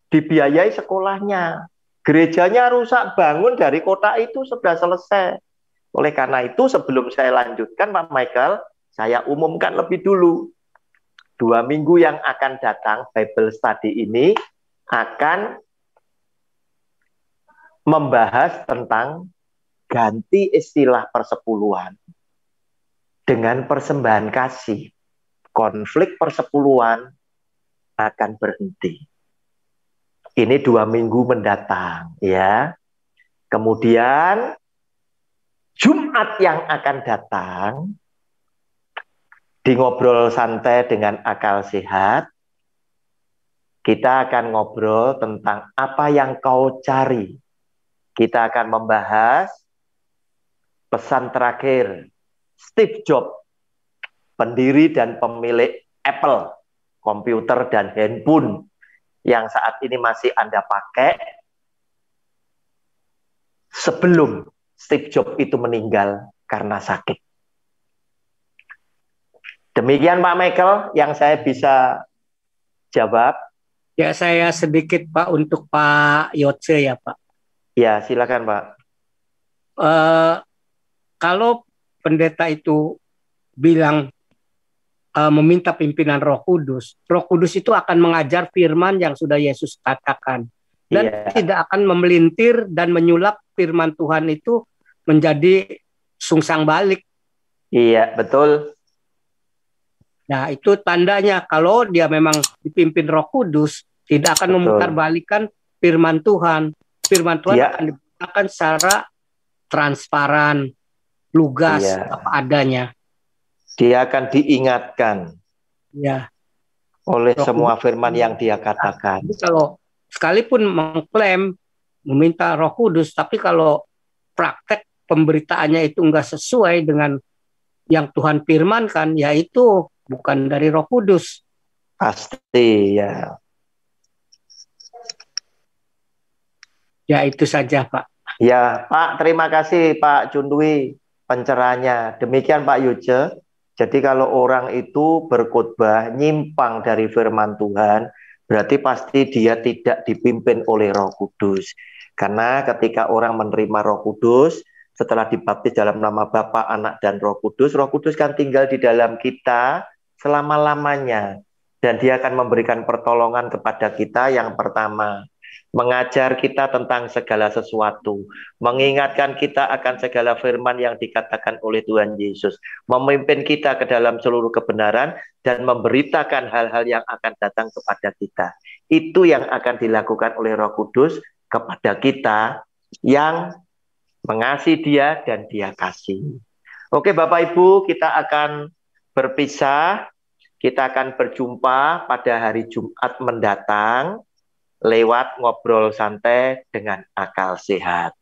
dibiayai sekolahnya. Gerejanya rusak, bangun dari kotak itu sudah selesai. Oleh karena itu, sebelum saya lanjutkan, Pak Michael, saya umumkan lebih dulu. 2 minggu yang akan datang, Bible Study ini akan membahas tentang ganti istilah persepuluhan dengan persembahan kasih. Konflik persepuluhan akan berhenti. Ini 2 minggu mendatang, ya. Kemudian Jumat yang akan datang di Ngobrol Santai dengan Akal Sehat, kita akan ngobrol tentang apa yang kau cari. Kita akan membahas pesan terakhir Steve Jobs, pendiri dan pemilik Apple, komputer dan handphone yang saat ini masih Anda pakai, sebelum Steve Jobs itu meninggal karena sakit. Demikian Pak Michael yang saya bisa jawab. Ya, saya sedikit Pak untuk Pak Yoce ya Pak. Ya, silakan Pak. Kalau pendeta itu bilang meminta pimpinan Roh Kudus itu akan mengajar firman yang sudah Yesus katakan. Dan tidak akan memelintir dan menyulap firman Tuhan itu menjadi sungsang balik. Iya, betul. Nah, itu tandanya kalau dia memang dipimpin Roh Kudus, tidak akan memutarbalikkan firman Tuhan. Firman Tuhan akan dibacakan secara transparan, lugas, apa adanya. Dia akan diingatkan oleh semua firman yang dia katakan. Jadi kalau sekalipun mengklaim meminta Roh Kudus, tapi kalau praktek pemberitaannya itu enggak sesuai dengan yang Tuhan firmankan, ya itu bukan dari Roh Kudus. Pasti ya. Ya itu saja Pak. Ya Pak, terima kasih Pak Cundwi pencerahannya. Demikian Pak Yoce. Jadi kalau orang itu berkhotbah nyimpang dari firman Tuhan, berarti pasti dia tidak dipimpin oleh Roh Kudus. Karena ketika orang menerima Roh Kudus, setelah dibaptis dalam nama Bapa, Anak, dan Roh Kudus kan tinggal di dalam kita selama-lamanya. Dan dia akan memberikan pertolongan kepada kita. Yang pertama, mengajar kita tentang segala sesuatu, mengingatkan kita akan segala firman yang dikatakan oleh Tuhan Yesus, memimpin kita ke dalam seluruh kebenaran, dan memberitakan hal-hal yang akan datang kepada kita. Itu yang akan dilakukan oleh Roh Kudus kepada kita yang mengasihi Dia dan Dia kasih. Oke Bapak Ibu, kita akan berpisah. Kita akan berjumpa pada hari Jumat mendatang lewat Ngobrol Santai dengan Akal Sehat.